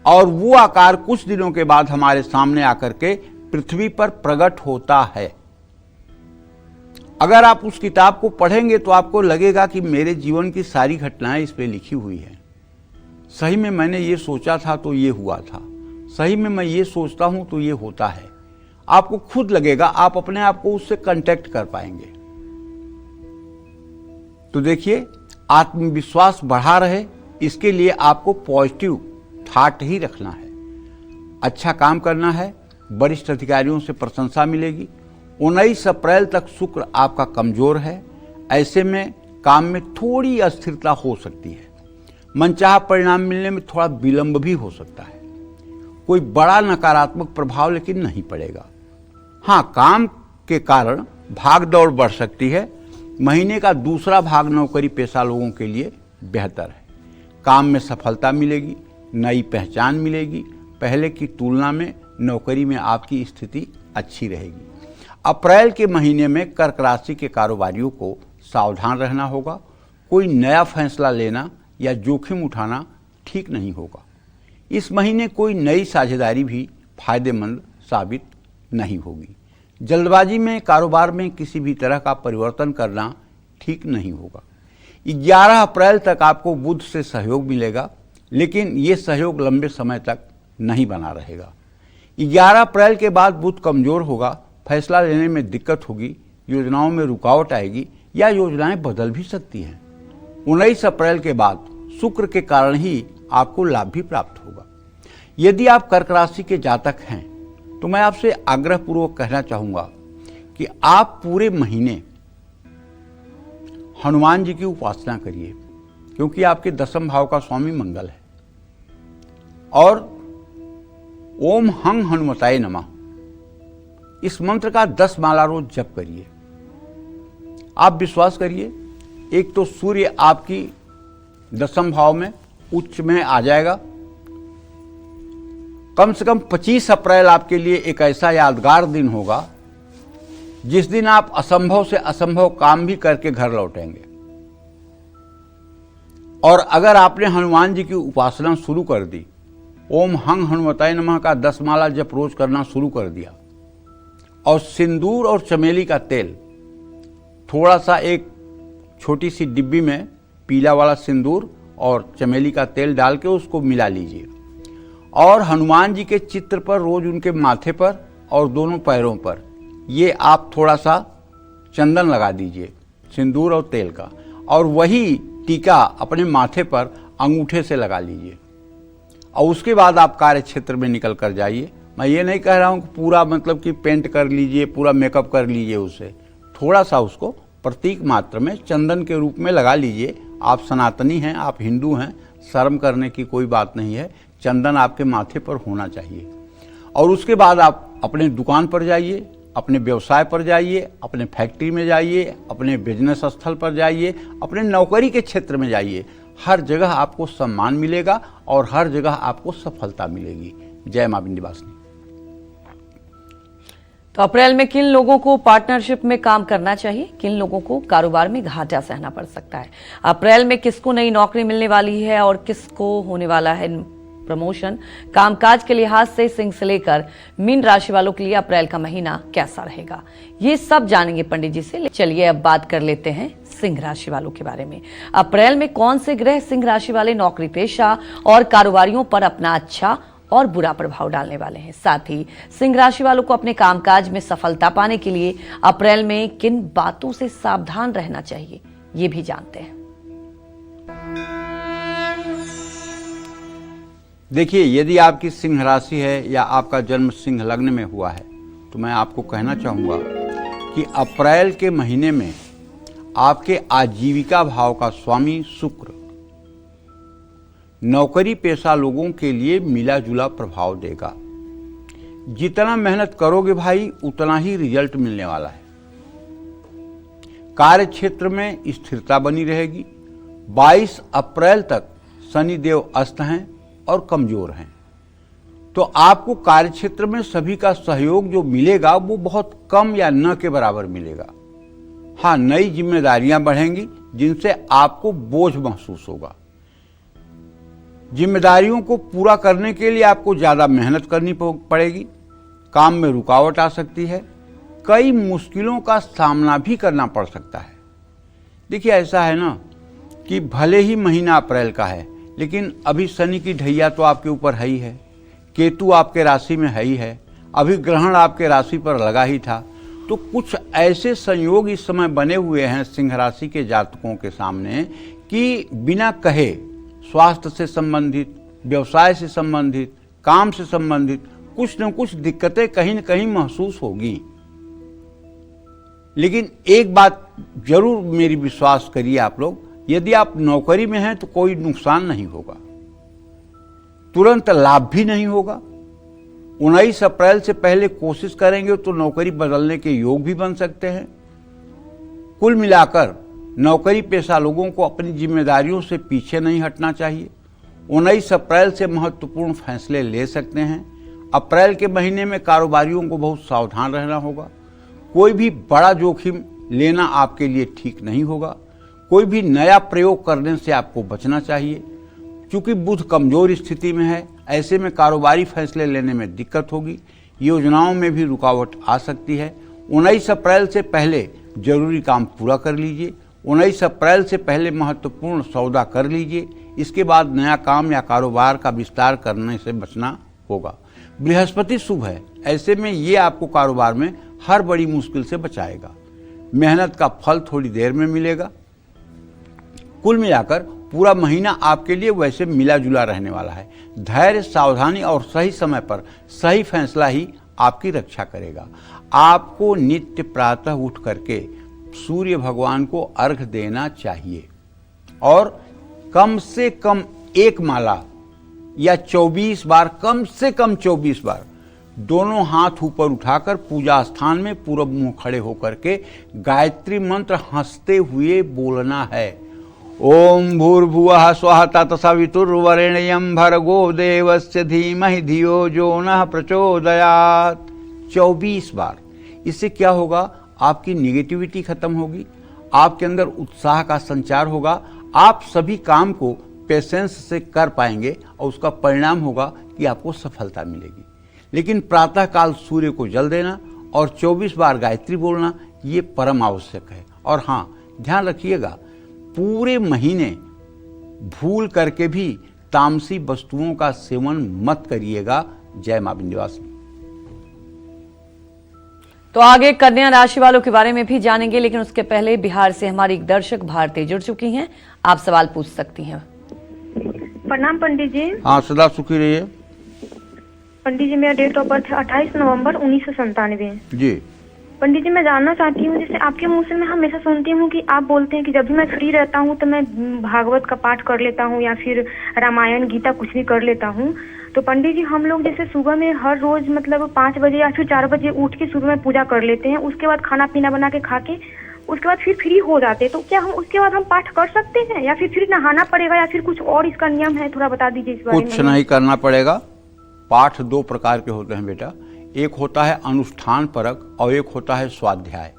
और वो आकार कुछ दिनों के बाद हमारे सामने आकर के पृथ्वी पर प्रकट होता है। अगर आप उस किताब को पढ़ेंगे तो आपको लगेगा कि मेरे जीवन की सारी घटनाएं इस पे लिखी हुई हैं। सही में मैंने ये सोचा था तो ये हुआ था, सही में मैं ये सोचता हूं तो ये होता है। आपको खुद लगेगा, आप अपने आप को उससे कांटेक्ट कर पाएंगे। तो देखिए, आत्मविश्वास बढ़ा रहे, इसके लिए आपको पॉजिटिव थाट ही रखना है, अच्छा काम करना है, वरिष्ठ अधिकारियों से प्रशंसा मिलेगी। 19 अप्रैल तक शुक्र आपका कमजोर है, ऐसे में काम में थोड़ी अस्थिरता हो सकती है, मनचाहा परिणाम मिलने में थोड़ा विलंब भी हो सकता है। कोई बड़ा नकारात्मक प्रभाव लेकिन नहीं पड़ेगा। हाँ, काम के कारण भाग दौड़ बढ़ सकती है। महीने का दूसरा भाग नौकरी पेशा लोगों के लिए बेहतर है। काम में सफलता मिलेगी, नई पहचान मिलेगी, पहले की तुलना में नौकरी में आपकी स्थिति अच्छी रहेगी। अप्रैल के महीने में कर्क राशि के कारोबारियों को सावधान रहना होगा। कोई नया फैसला लेना या जोखिम उठाना ठीक नहीं होगा। इस महीने कोई नई साझेदारी भी फायदेमंद साबित नहीं होगी। जल्दबाजी में कारोबार में किसी भी तरह का परिवर्तन करना ठीक नहीं होगा। 11 अप्रैल तक आपको बुध से सहयोग मिलेगा, लेकिन ये सहयोग लंबे समय तक नहीं बना रहेगा। 11 अप्रैल के बाद बुध कमजोर होगा, फैसला लेने में दिक्कत होगी, योजनाओं में रुकावट आएगी या योजनाएं बदल भी सकती हैं। 19 अप्रैल के बाद शुक्र के कारण ही आपको लाभ भी प्राप्त होगा। यदि आप कर्क राशि के जातक हैं तो मैं आपसे आग्रहपूर्वक कहना चाहूंगा कि आप पूरे महीने हनुमान जी की उपासना करिए, क्योंकि आपके दशम भाव का स्वामी मंगल है। और ओम हंग हनुमताय नमः इस मंत्र का 10 माला रोज जप करिए। आप विश्वास करिए, एक तो सूर्य आपकी दशम भाव में उच्च में आ जाएगा। कम से कम 25 अप्रैल आपके लिए एक ऐसा यादगार दिन होगा जिस दिन आप असंभव से असंभव काम भी करके घर लौटेंगे। और अगर आपने हनुमान जी की उपासना शुरू कर दी, ओम हंग हनुमताय नमः का 10 माला जप रोज करना शुरू कर दिया, और सिंदूर और चमेली का तेल थोड़ा सा एक छोटी सी डिब्बी में पीला वाला सिंदूर और चमेली का तेल डाल के उसको मिला लीजिए, और हनुमान जी के चित्र पर रोज उनके माथे पर और दोनों पैरों पर ये आप थोड़ा सा चंदन लगा दीजिए सिंदूर और तेल का, और वही टीका अपने माथे पर अंगूठे से लगा लीजिए। और उसके बाद आप कार्य क्षेत्र में निकल कर जाइए। मैं ये नहीं कह रहा हूँ कि पूरा मतलब कि पेंट कर लीजिए, पूरा मेकअप कर लीजिए, उसे थोड़ा सा उसको प्रतीक मात्र में चंदन के रूप में लगा लीजिए। आप सनातनी हैं, आप हिंदू हैं, शर्म करने की कोई बात नहीं है। चंदन आपके माथे पर होना चाहिए। और उसके बाद आप अपने दुकान पर जाइए, अपने व्यवसाय पर जाइए, अपने फैक्ट्री में जाइए, अपने बिजनेस स्थल पर जाइए, अपने नौकरी के क्षेत्र में जाइए। हर जगह आपको सम्मान मिलेगा और हर जगह आपको सफलता मिलेगी। जय मां विंध्यवासिनी। तो अप्रैल में किन लोगों को पार्टनरशिप में काम करना चाहिए, किन लोगों को कारोबार में घाटा सहना पड़ सकता है, अप्रैल में किसको नई नौकरी मिलने वाली है और किसको होने वाला है प्रमोशन, कामकाज के लिहाज से सिंह से लेकर मीन राशि वालों के लिए अप्रैल का महीना कैसा रहेगा, ये सब जानेंगे पंडित जी से। चलिए अब बात कर लेते हैं सिंह राशि वालों के बारे में। अप्रैल में कौन से ग्रह सिंह राशि वाले नौकरी पेशा और कारोबारियों पर अपना अच्छा और बुरा प्रभाव डालने वाले हैं। साथ ही सिंह राशि वालों को अपने कामकाज में सफलता पाने के लिए अप्रैल में किन बातों से सावधान रहना चाहिए, ये भी जानते हैं। देखिए, यदि आपकी सिंह राशि है या आपका जन्म सिंह लग्न में हुआ है तो मैं आपको कहना चाहूँगा कि अप्रैल के महीने में आपके आजीविका भाव का स्वामी शुक्र नौकरी पेशा लोगों के लिए मिला जुला प्रभाव देगा। जितना मेहनत करोगे भाई, उतना ही रिजल्ट मिलने वाला है। कार्य क्षेत्र में स्थिरता बनी रहेगी। 22 अप्रैल तक शनि देव अस्त हैं और कमजोर हैं, तो आपको कार्य क्षेत्र में सभी का सहयोग जो मिलेगा वो बहुत कम या न के बराबर मिलेगा। हाँ, नई जिम्मेदारियां बढ़ेंगी जिनसे आपको बोझ महसूस होगा। जिम्मेदारियों को पूरा करने के लिए आपको ज्यादा मेहनत करनी पड़ेगी। काम में रुकावट आ सकती है। कई मुश्किलों का सामना भी करना पड़ सकता है। देखिए, ऐसा है ना कि भले ही महीना अप्रैल का है, लेकिन अभी शनि की ढैया तो आपके ऊपर है ही है, केतु आपके राशि में है ही है, अभी ग्रहण आपके राशि पर लगा ही था। तो कुछ ऐसे संयोग इस समय बने हुए हैं सिंह राशि के जातकों के सामने कि बिना कहे स्वास्थ्य से संबंधित, व्यवसाय से संबंधित, काम से संबंधित कुछ न कुछ दिक्कतें कहीं न कहीं महसूस होगी। लेकिन एक बात जरूर मेरी विश्वास करिए आप लोग, यदि आप नौकरी में हैं तो कोई नुकसान नहीं होगा, तुरंत लाभ भी नहीं होगा। 19 अप्रैल से पहले कोशिश करेंगे तो नौकरी बदलने के योग भी बन सकते हैं। कुल मिलाकर नौकरी पेशा लोगों को अपनी जिम्मेदारियों से पीछे नहीं हटना चाहिए। 19 अप्रैल से महत्वपूर्ण फैसले ले सकते हैं। अप्रैल के महीने में कारोबारियों को बहुत सावधान रहना होगा। कोई भी बड़ा जोखिम लेना आपके लिए ठीक नहीं होगा। कोई भी नया प्रयोग करने से आपको बचना चाहिए। क्योंकि बुध कमजोर स्थिति में है, ऐसे में कारोबारी फैसले लेने में दिक्कत होगी। योजनाओं में भी रुकावट आ सकती है। 19 अप्रैल से पहले जरूरी काम पूरा कर लीजिए। 19 अप्रैल से पहले महत्वपूर्ण सौदा कर लीजिए। इसके बाद नया काम या कारोबार का विस्तार करने से बचना होगा। बृहस्पति शुभ है, ऐसे में ये आपको कारोबार में हर बड़ी मुश्किल से बचाएगा। मेहनत का फल थोड़ी देर में मिलेगा। कुल मिलाकर पूरा महीना आपके लिए वैसे मिला जुला रहने वाला है। धैर्य, सावधानी और सही समय पर सही फैसला ही आपकी रक्षा करेगा। आपको नित्य प्रातः उठ करके सूर्य भगवान को अर्घ देना चाहिए और कम से कम एक माला या 24 बार, कम से कम 24 बार दोनों हाथ ऊपर उठाकर पूजा स्थान में पूरब मुंह खड़े होकर के गायत्री मंत्र हंसते हुए बोलना है। ओम भूर्भुवः स्वः तत्सवितुर्वरेण्यं भर्गो देवस्य धीमहि धियो जो नः प्रचोदयात्। 24 बार। इससे क्या होगा? आपकी निगेटिविटी खत्म होगी, आपके अंदर उत्साह का संचार होगा, आप सभी काम को पेशेंस से कर पाएंगे और उसका परिणाम होगा कि आपको सफलता मिलेगी। लेकिन प्रातःकाल सूर्य को जल देना और 24 बार गायत्री बोलना ये परम आवश्यक है। और हाँ, ध्यान रखिएगा, पूरे महीने भूल करके भी तामसी वस्तुओं का सेवन मत करिएगा। जय मां विंध्यवासिनी। तो आगे कन्या राशि वालों के बारे में भी जानेंगे, लेकिन उसके पहले बिहार से हमारी एक दर्शक भारती जुड़ चुकी हैं। आप सवाल पूछ सकती हैं। प्रणाम पंडित जी। हाँ, सदा सुखी रहिए। पंडित जी, मेरा डेट ऑफ बर्थ है 28 नवंबर 1997। जी पंडित जी, मैं जानना चाहती हूँ, जैसे आपके मुंह से मैं हमेशा सुनती हूँ कि आप बोलते हैं कि जब भी मैं फ्री रहता हूँ तो मैं भागवत का पाठ कर लेता हूँ या फिर रामायण गीता कुछ भी कर लेता हूँ। तो पंडित जी, हम लोग जैसे सुबह में हर रोज मतलब 5 बजे या फिर 4 बजे उठ के सुबह में पूजा कर लेते हैं, उसके बाद खाना पीना बना के खा के उसके बाद फिर फ्री हो जाते हैं, तो क्या हम उसके बाद हम पाठ कर सकते हैं या फिर नहाना पड़ेगा या फिर कुछ और इसका नियम है? थोड़ा बता दीजिए इस बारे में। कुछ नहीं करना पड़ेगा। पाठ 2 प्रकार के होते हैं बेटा। एक होता है अनुष्ठान परक और एक होता है स्वाध्याय।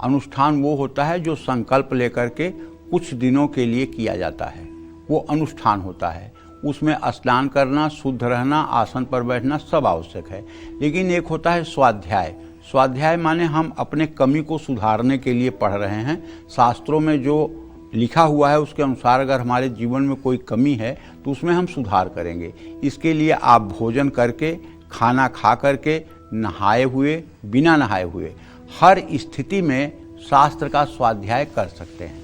अनुष्ठान वो होता है जो संकल्प लेकर के कुछ दिनों के लिए किया जाता है, वो अनुष्ठान होता है। उसमें स्नान करना, शुद्ध रहना, आसन पर बैठना सब आवश्यक है। लेकिन एक होता है स्वाध्याय। स्वाध्याय माने हम अपने कमी को सुधारने के लिए पढ़ रहे हैं। शास्त्रों में जो लिखा हुआ है उसके अनुसार अगर हमारे जीवन में कोई कमी है तो उसमें हम सुधार करेंगे। इसके लिए आप भोजन करके, खाना खा करके, नहाए हुए, बिना नहाए हुए, हर स्थिति में शास्त्र का स्वाध्याय कर सकते हैं।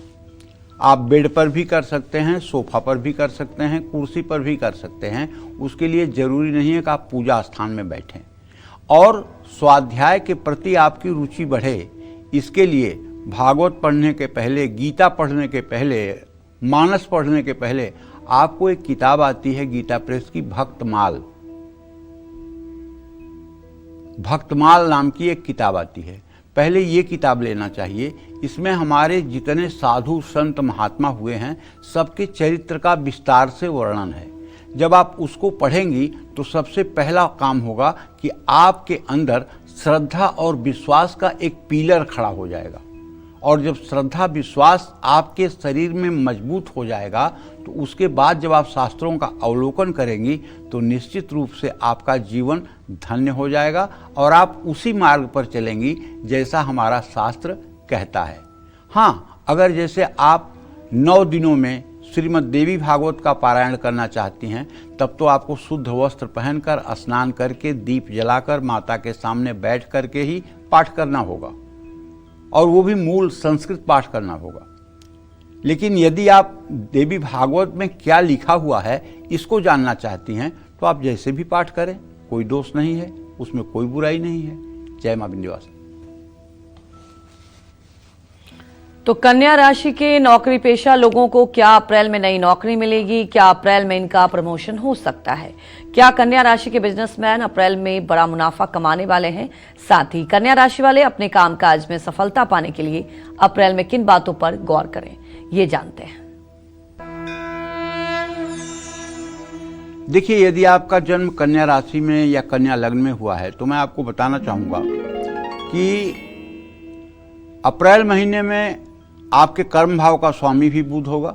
आप बेड पर भी कर सकते हैं, सोफा पर भी कर सकते हैं, कुर्सी पर भी कर सकते हैं। उसके लिए जरूरी नहीं है कि आप पूजा स्थान में बैठें। और स्वाध्याय के प्रति आपकी रुचि बढ़े, इसके लिए भागवत पढ़ने के पहले, गीता पढ़ने के पहले, मानस पढ़ने के पहले आपको एक किताब आती है गीता प्रेस की, भक्तमाल। भक्तमाल नाम की एक किताब आती है। पहले ये किताब लेना चाहिए। इसमें हमारे जितने साधु संत महात्मा हुए हैं सबके चरित्र का विस्तार से वर्णन है। जब आप उसको पढ़ेंगी तो सबसे पहला काम होगा कि आपके अंदर श्रद्धा और विश्वास का एक पिलर खड़ा हो जाएगा। और जब श्रद्धा विश्वास आपके शरीर में मजबूत हो जाएगा तो उसके बाद जब आप शास्त्रों का अवलोकन करेंगी तो निश्चित रूप से आपका जीवन धन्य हो जाएगा और आप उसी मार्ग पर चलेंगी जैसा हमारा शास्त्र कहता है। हाँ, अगर जैसे आप 9 दिनों में श्रीमद् देवी भागवत का पारायण करना चाहती हैं तब तो आपको शुद्ध वस्त्र पहनकर, स्नान करके, दीप जलाकर, माता के सामने बैठ करके ही पाठ करना होगा और वो भी मूल संस्कृत पाठ करना होगा। लेकिन यदि आप देवी भागवत में क्या लिखा हुआ है इसको जानना चाहती हैं तो आप जैसे भी पाठ करें, कोई दोष नहीं है, उसमें कोई बुराई नहीं है। जय मां विंध्यवासिनी। तो कन्या राशि के नौकरी पेशा लोगों को क्या अप्रैल में नई नौकरी मिलेगी? क्या अप्रैल में इनका प्रमोशन हो सकता है? क्या कन्या राशि के बिजनेसमैन अप्रैल में बड़ा मुनाफा कमाने वाले हैं? साथ ही कन्या राशि वाले अपने कामकाज में सफलता पाने के लिए अप्रैल में किन बातों पर गौर करें, ये जानते हैं। देखिए, यदि आपका जन्म कन्या राशि में या कन्या लग्न में हुआ है तो मैं आपको बताना चाहूँगा कि अप्रैल महीने में आपके कर्म भाव का स्वामी भी बुध होगा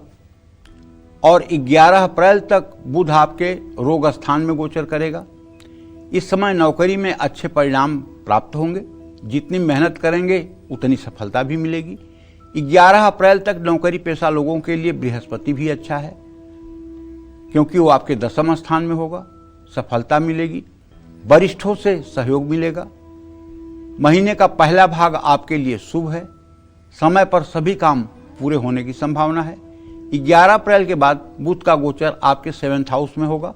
और 11 अप्रैल तक बुध आपके रोग स्थान में गोचर करेगा। इस समय नौकरी में अच्छे परिणाम प्राप्त होंगे, जितनी मेहनत करेंगे उतनी सफलता भी मिलेगी। 11 अप्रैल तक नौकरी पेशा लोगों के लिए बृहस्पति भी अच्छा है, क्योंकि वो आपके 10वें स्थान में होगा, सफलता मिलेगी, वरिष्ठों से सहयोग मिलेगा। महीने का पहला भाग आपके लिए शुभ है, समय पर सभी काम पूरे होने की संभावना है। 11 अप्रैल के बाद बुध का गोचर आपके 7th हाउस में होगा,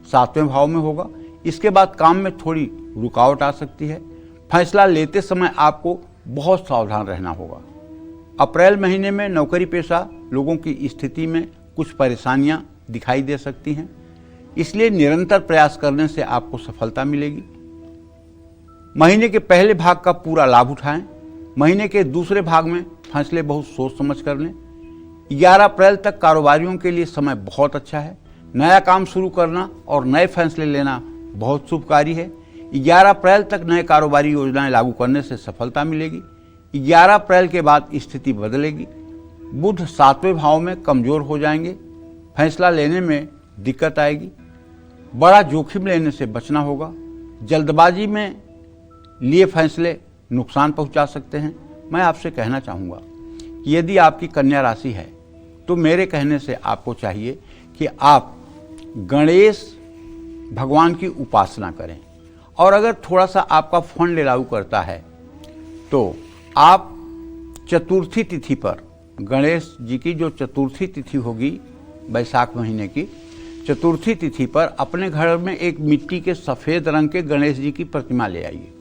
7वें भाव में होगा। इसके बाद काम में थोड़ी रुकावट आ सकती है। फैसला लेते समय आपको बहुत सावधान रहना होगा। अप्रैल महीने में नौकरी पेशा लोगों की स्थिति में कुछ परेशानियां दिखाई दे सकती हैं, इसलिए निरंतर प्रयास करने से आपको सफलता मिलेगी। महीने के पहले भाग का पूरा लाभ उठाएं। महीने के दूसरे भाग में फैसले बहुत सोच समझ कर लें। 11 अप्रैल तक कारोबारियों के लिए समय बहुत अच्छा है। नया काम शुरू करना और नए फैसले लेना बहुत शुभकारी है। 11 अप्रैल तक नए कारोबारी योजनाएं लागू करने से सफलता मिलेगी। 11 अप्रैल के बाद स्थिति बदलेगी। बुध 7वें भाव में कमजोर हो जाएंगे, फैसला लेने में दिक्कत आएगी, बड़ा जोखिम लेने से बचना होगा। जल्दबाजी में लिए फैसले नुकसान पहुंचा सकते हैं। मैं आपसे कहना चाहूँगा कि यदि आपकी कन्या राशि है तो मेरे कहने से आपको चाहिए कि आप गणेश भगवान की उपासना करें, और अगर थोड़ा सा आपका फंड लागू करता है तो आप चतुर्थी तिथि पर गणेश जी की जो चतुर्थी तिथि होगी बैसाख महीने की चतुर्थी तिथि पर अपने घर में एक मिट्टी के सफ़ेद रंग के गणेश जी की प्रतिमा ले आइए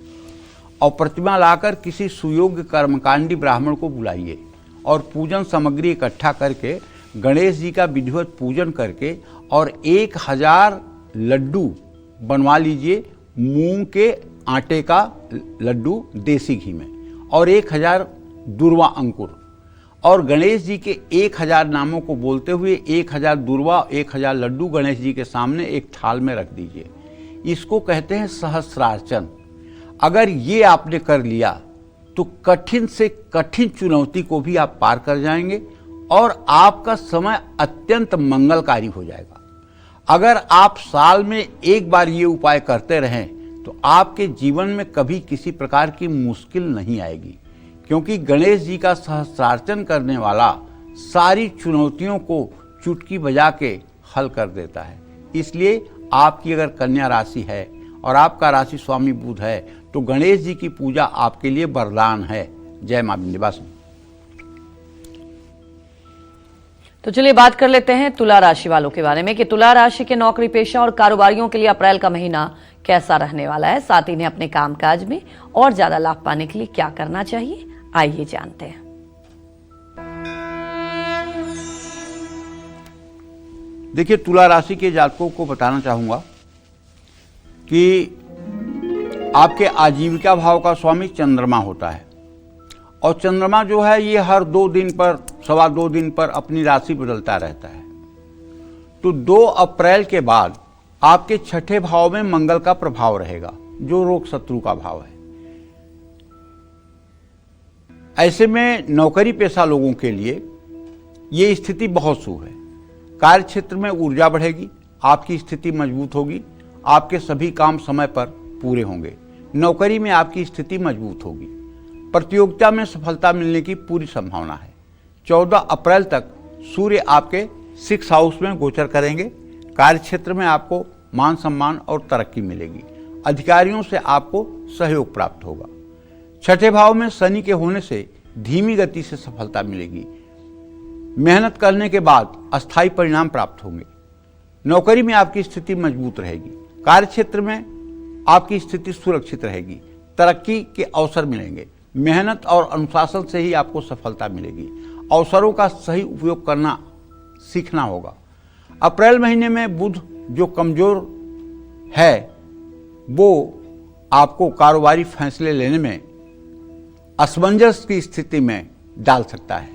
और प्रतिमा लाकर किसी सुयोग्य कर्मकांडी ब्राह्मण को बुलाइए और पूजन सामग्री इकट्ठा करके गणेश जी का विधिवत पूजन करके और 1000 लड्डू बनवा लीजिए, मूंग के आटे का लड्डू देसी घी में, और 1000 दुर्वा अंकुर, और गणेश जी के 1000 नामों को बोलते हुए 1000 दुर्वा 1000 लड्डू गणेश जी के सामने एक थाल में रख दीजिए। इसको कहते हैं सहस्रार्चन। अगर ये आपने कर लिया तो कठिन से कठिन चुनौती को भी आप पार कर जाएंगे और आपका समय अत्यंत मंगलकारी हो जाएगा। अगर आप साल में एक बार ये उपाय करते रहें तो आपके जीवन में कभी किसी प्रकार की मुश्किल नहीं आएगी, क्योंकि गणेश जी का सहस्रार्चन करने वाला सारी चुनौतियों को चुटकी बजा के हल कर देता है। इसलिए आपकी अगर कन्या राशि है और आपका राशि स्वामी बुध है तो गणेश जी की पूजा आपके लिए वरदान है। जय मां विंध्यवासिनी। तो चलिए बात कर लेते हैं तुला राशि वालों के बारे में कि तुला राशि के नौकरी पेशा और कारोबारियों के लिए अप्रैल का महीना कैसा रहने वाला है, साथ ही इन्हें अपने कामकाज में और ज्यादा लाभ पाने के लिए क्या करना चाहिए, आइए जानते हैं। देखिए, तुला राशि के जातकों को बताना चाहूंगा कि आपके आजीविका भाव का स्वामी चंद्रमा होता है और चंद्रमा जो है ये हर 2 दिन पर 2.25 दिन पर अपनी राशि बदलता रहता है। तो 2 अप्रैल के बाद आपके 6ठे भाव में मंगल का प्रभाव रहेगा, जो रोग शत्रु का भाव है। ऐसे में नौकरी पेशा लोगों के लिए ये स्थिति बहुत शुभ है। कार्य क्षेत्र में ऊर्जा बढ़ेगी, आपकी स्थिति मजबूत होगी, आपके सभी काम समय पर पूरे होंगे। नौकरी में आपकी स्थिति मजबूत होगी, प्रतियोगिता में सफलता मिलने की पूरी संभावना है। 14 अप्रैल तक सूर्य आपके 6th हाउस में गोचर करेंगे। कार्य क्षेत्र में आपको मान सम्मान और तरक्की मिलेगी, अधिकारियों से आपको सहयोग प्राप्त होगा। 6ठे भाव में शनि के होने से धीमी गति से सफलता मिलेगी, मेहनत करने के बाद अस्थायी परिणाम प्राप्त होंगे। नौकरी में आपकी स्थिति मजबूत रहेगी, कार्य क्षेत्र में आपकी स्थिति सुरक्षित रहेगी, तरक्की के अवसर मिलेंगे। मेहनत और अनुशासन से ही आपको सफलता मिलेगी। अवसरों का सही उपयोग करना सीखना होगा। अप्रैल महीने में बुध जो कमजोर है वो आपको कारोबारी फैसले लेने में असमंजस की स्थिति में डाल सकता है।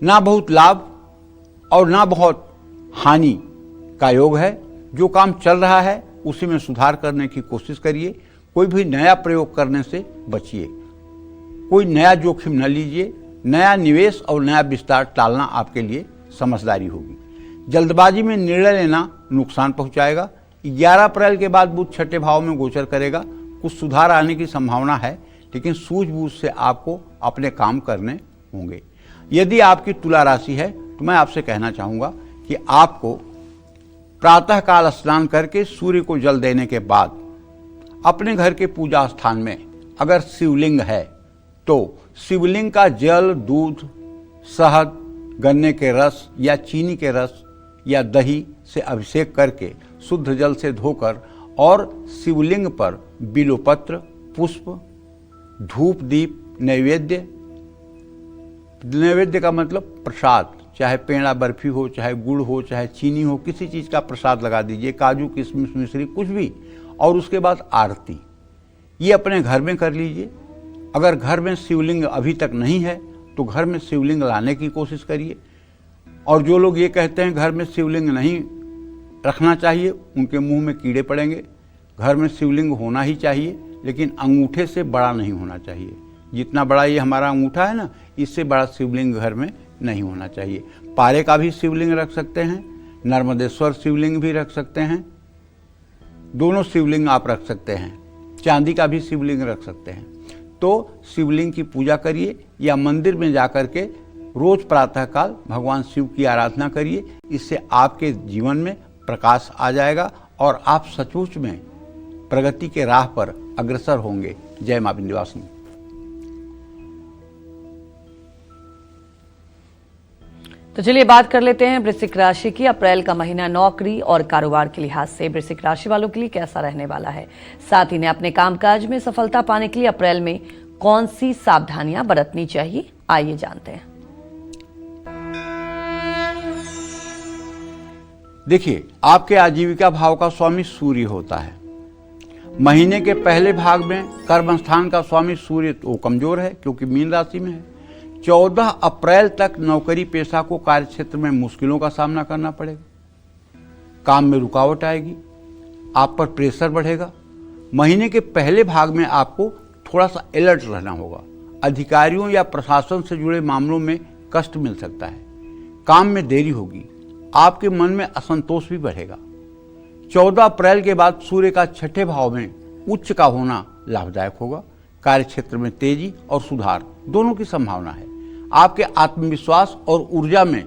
ना बहुत लाभ और ना बहुत हानि का योग है। जो काम चल रहा है उसी में सुधार करने की कोशिश करिए। कोई भी नया प्रयोग करने से बचिए। कोई नया जोखिम न लीजिए। नया निवेश और नया विस्तार टालना आपके लिए समझदारी होगी। जल्दबाजी में निर्णय लेना नुकसान पहुंचाएगा। 11 अप्रैल के बाद बुध छठे भाव में गोचर करेगा। कुछ सुधार आने की संभावना है, लेकिन सूझबूझ से आपको अपने काम करने होंगे। यदि आपकी तुला राशि है तो मैं आपसे कहना चाहूँगा कि आपको प्रातःकाल स्नान करके सूर्य को जल देने के बाद अपने घर के पूजा स्थान में अगर शिवलिंग है तो शिवलिंग का जल, दूध, शहद, गन्ने के रस या चीनी के रस या दही से अभिषेक करके शुद्ध जल से धोकर और शिवलिंग पर बिल्वपत्र, पुष्प, धूप, दीप, नैवेद्य का मतलब प्रसाद, चाहे पेड़ा बर्फी हो, चाहे गुड़ हो, चाहे चीनी हो, किसी चीज़ का प्रसाद लगा दीजिए, काजू, किशमिश, मिश्री, कुछ भी। और उसके बाद आरती ये अपने घर में कर लीजिए। अगर घर में शिवलिंग अभी तक नहीं है तो घर में शिवलिंग लाने की कोशिश करिए। और जो लोग ये कहते हैं घर में शिवलिंग नहीं रखना चाहिए, उनके मुंह में कीड़े पड़ेंगे। घर में शिवलिंग होना ही चाहिए, लेकिन अंगूठे से बड़ा नहीं होना चाहिए। जितना बड़ा ये हमारा अंगूठा है ना, इससे बड़ा शिवलिंग घर में नहीं होना चाहिए। पारे का भी शिवलिंग रख सकते हैं, नर्मदेश्वर शिवलिंग भी रख सकते हैं, दोनों शिवलिंग आप रख सकते हैं। चांदी का भी शिवलिंग रख सकते हैं। तो शिवलिंग की पूजा करिए या मंदिर में जाकर के रोज प्रातःकाल भगवान शिव की आराधना करिए। इससे आपके जीवन में प्रकाश आ जाएगा और आप सचमुच में प्रगति के राह पर अग्रसर होंगे। जय मां विंध्यवासिनी। तो चलिए बात कर लेते हैं वृश्चिक राशि की। अप्रैल का महीना नौकरी और कारोबार के लिहाज से वृश्चिक राशि वालों के लिए कैसा रहने वाला है, साथ ही ने अपने कामकाज में सफलता पाने के लिए अप्रैल में कौन सी सावधानियां बरतनी चाहिए, आइए जानते हैं। देखिए, आपके आजीविका भाव का स्वामी सूर्य होता है। महीने के पहले भाग में कर्म स्थान का स्वामी सूर्य तो कमजोर है क्योंकि मीन राशि में है। 14 अप्रैल तक नौकरी पेशा को कार्य क्षेत्र में मुश्किलों का सामना करना पड़ेगा। काम में रुकावट आएगी, आप पर प्रेशर बढ़ेगा। महीने के पहले भाग में आपको थोड़ा सा अलर्ट रहना होगा। अधिकारियों या प्रशासन से जुड़े मामलों में कष्ट मिल सकता है। काम में देरी होगी, आपके मन में असंतोष भी बढ़ेगा। 14 अप्रैल के बाद सूर्य का छठे भाव में उच्च का होना लाभदायक होगा। कार्य क्षेत्र में तेजी और सुधार दोनों की संभावना है। आपके आत्मविश्वास और ऊर्जा में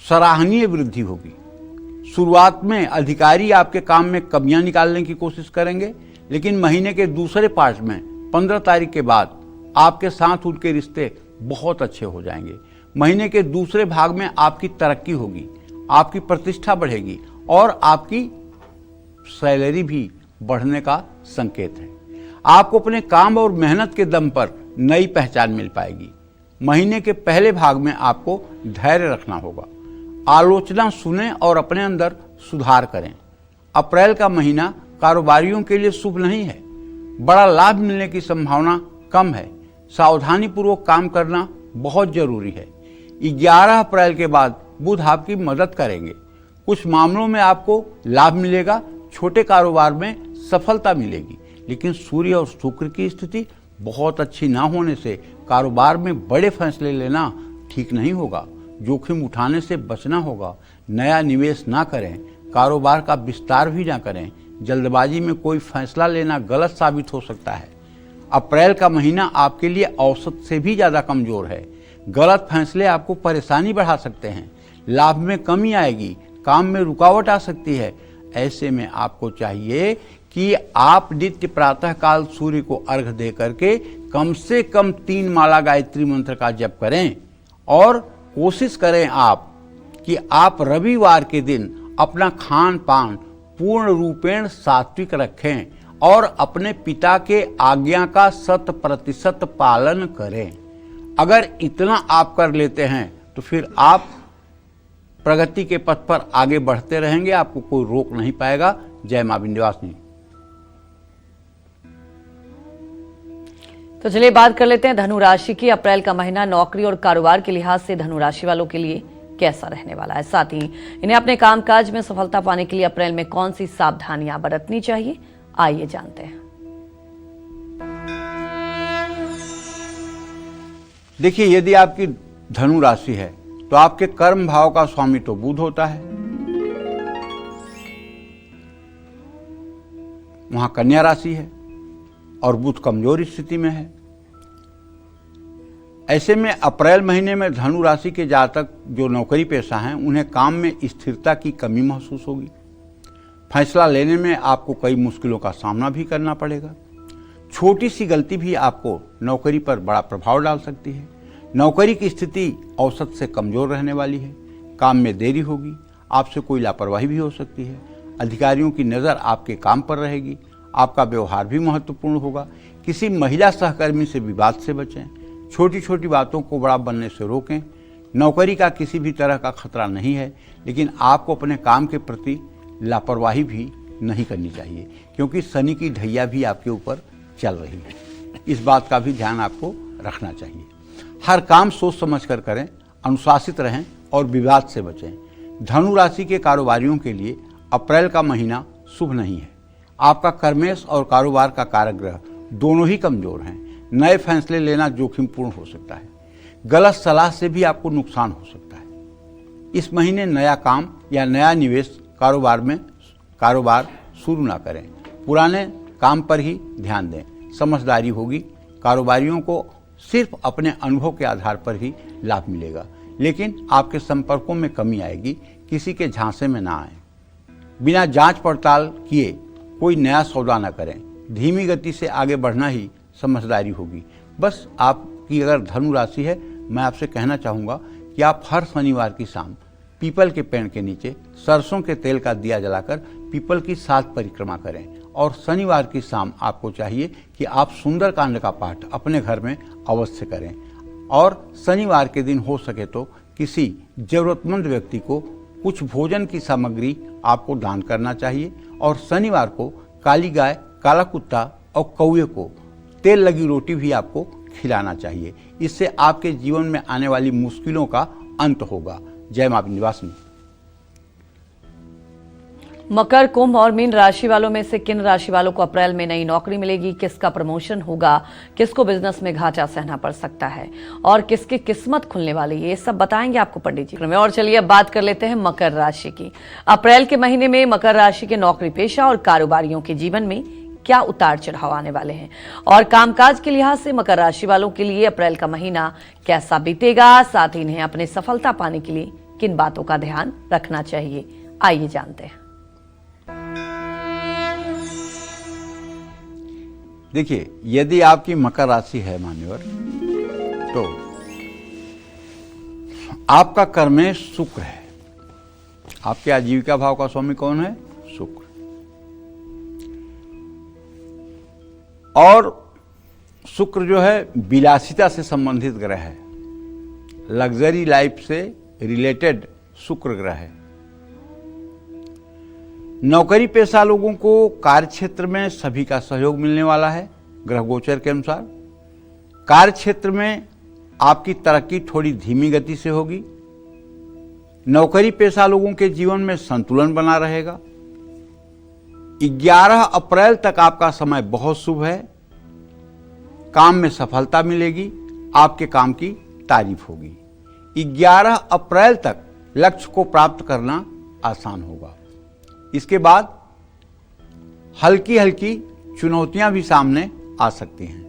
सराहनीय वृद्धि होगी। शुरुआत में अधिकारी आपके काम में कमियां निकालने की कोशिश करेंगे, लेकिन महीने के दूसरे पार्ट में 15 तारीख के बाद आपके साथ उनके रिश्ते बहुत अच्छे हो जाएंगे। महीने के दूसरे भाग में आपकी तरक्की होगी, आपकी प्रतिष्ठा बढ़ेगी और आपकी सैलरी भी बढ़ने का संकेत है। आपको अपने काम और मेहनत के दम पर नई पहचान मिल पाएगी। महीने के पहले भाग में आपको धैर्य रखना होगा। आलोचना सुनें और अपने अंदर सुधार करें। अप्रैल का महीना कारोबारियों के लिए शुभ नहीं है। बड़ा लाभ मिलने की संभावना कम है। सावधानी पूर्वक काम करना बहुत जरूरी है। 11 अप्रैल के बाद बुध आपकी मदद करेंगे। कुछ मामलों में आपको लाभ मिलेगा, छोटे कारोबार में सफलता मिलेगी, लेकिन सूर्य और शुक्र की स्थिति बहुत अच्छी ना होने से कारोबार में बड़े फैसले लेना ठीक नहीं होगा। जोखिम उठाने से बचना होगा। नया निवेश ना करें, कारोबार का विस्तार भी ना करें। जल्दबाजी में कोई फैसला लेना गलत साबित हो सकता है। अप्रैल का महीना आपके लिए औसत से भी ज़्यादा कमज़ोर है। गलत फैसले आपको परेशानी बढ़ा सकते हैं। लाभ में कमी आएगी, काम में रुकावट आ सकती है। ऐसे में आपको चाहिए कि आप नित्य प्रातःकाल सूर्य को अर्घ्य दे करके कम से कम 3 माला गायत्री मंत्र का जप करें और कोशिश करें आप कि आप रविवार के दिन अपना खान पान पूर्ण रूपेण सात्विक रखें और अपने पिता के आज्ञा का 100% पालन करें। अगर इतना आप कर लेते हैं तो फिर आप प्रगति के पथ पर आगे बढ़ते रहेंगे, आपको कोई रोक नहीं पाएगा। जय मां विंध्यवासिनी। तो चलिए बात कर लेते हैं धनु राशि की। अप्रैल का महीना नौकरी और कारोबार के लिहाज से धनु राशि वालों के लिए कैसा रहने वाला है। साथ ही इन्हें अपने कामकाज में सफलता पाने के लिए अप्रैल में कौन सी सावधानियां बरतनी चाहिए, आइए जानते हैं। देखिए, यदि आपकी धनु राशि है तो आपके कर्म भाव का स्वामी तो बुध होता है, वहां कन्या राशि है और बुध कमजोर स्थिति में है। ऐसे में अप्रैल महीने में धनु राशि के जातक जो नौकरी पेशा हैं उन्हें काम में स्थिरता की कमी महसूस होगी। फैसला लेने में आपको कई मुश्किलों का सामना भी करना पड़ेगा। छोटी सी गलती भी आपको नौकरी पर बड़ा प्रभाव डाल सकती है। नौकरी की स्थिति औसत से कमजोर रहने वाली है। काम में देरी होगी, आपसे कोई लापरवाही भी हो सकती है। अधिकारियों की नज़र आपके काम पर रहेगी। आपका व्यवहार भी महत्वपूर्ण होगा। किसी महिला सहकर्मी से विवाद से बचें। छोटी छोटी बातों को बड़ा बनने से रोकें। नौकरी का किसी भी तरह का खतरा नहीं है, लेकिन आपको अपने काम के प्रति लापरवाही भी नहीं करनी चाहिए, क्योंकि शनि की ढैया भी आपके ऊपर चल रही है। इस बात का भी ध्यान आपको रखना चाहिए। हर काम सोच समझ कर करें, अनुशासित रहें और विवाद से बचें। धनु राशि के कारोबारियों के लिए अप्रैल का महीना शुभ नहीं है। आपका कर्मेश और कारोबार का कारक ग्रह दोनों ही कमजोर हैं। नए फैसले लेना जोखिमपूर्ण हो सकता है। गलत सलाह से भी आपको नुकसान हो सकता है। इस महीने नया काम या नया निवेश कारोबार शुरू ना करें। पुराने काम पर ही ध्यान दें। समझदारी होगी। कारोबारियों को सिर्फ अपने अनुभव के आधार पर ही लाभ मिलेगा, लेकिन आपके संपर्कों में कमी आएगी। किसी के झांसे में ना आए। बिना जांच पड़ताल किए कोई नया सौदा न करें। धीमी गति से आगे बढ़ना ही समझदारी होगी। बस आपकी अगर धनु राशि है, मैं आपसे कहना चाहूँगा कि आप हर शनिवार की शाम पीपल के पेड़ के नीचे सरसों के तेल का दिया जलाकर पीपल की 7 परिक्रमा करें। और शनिवार की शाम आपको चाहिए कि आप सुंदरकांड का पाठ अपने घर में अवश्य करें। और शनिवार के दिन हो सके तो किसी जरूरतमंद व्यक्ति को कुछ भोजन की सामग्री आपको दान करना चाहिए। और शनिवार को काली गाय, काला कुत्ता और कौवे को तेल लगी रोटी भी आपको खिलाना चाहिए। इससे आपके जीवन में आने वाली मुश्किलों का अंत होगा। जय मां विंध्यवासिनी। मकर, कुंभ और मीन राशि वालों में से किन राशि वालों को अप्रैल में नई नौकरी मिलेगी, किसका प्रमोशन होगा, किसको बिजनेस में घाटा सहना पड़ सकता है और किसकी किस्मत खुलने वाली है, ये सब बताएंगे आपको पंडित जी। और चलिए अब बात कर लेते हैं मकर राशि की। अप्रैल के महीने में मकर राशि के नौकरी पेशा और कारोबारियों के जीवन में क्या उतार चढ़ाव आने वाले हैं और कामकाज के लिहाज से मकर राशि वालों के लिए अप्रैल का महीना कैसा बीतेगा। साथ ही इन्हें अपने सफलता पाने के लिए किन बातों का ध्यान रखना चाहिए, आइए जानते हैं। देखिए, यदि आपकी मकर राशि है मान्यवर, तो आपका कर्मेश शुक्र है। आपके आजीविका भाव का स्वामी कौन है? शुक्र। और शुक्र जो है विलासिता से संबंधित ग्रह है। लग्जरी लाइफ से रिलेटेड शुक्र ग्रह है। नौकरी पेशा लोगों को कार्य क्षेत्र में सभी का सहयोग मिलने वाला है। ग्रह गोचर के अनुसार कार्य क्षेत्र में आपकी तरक्की थोड़ी धीमी गति से होगी। नौकरी पेशा लोगों के जीवन में संतुलन बना रहेगा। 11 अप्रैल तक आपका समय बहुत शुभ है। काम में सफलता मिलेगी। आपके काम की तारीफ होगी। 11 अप्रैल तक लक्ष्य को प्राप्त करना आसान होगा। इसके बाद हल्की हल्की चुनौतियां भी सामने आ सकती हैं।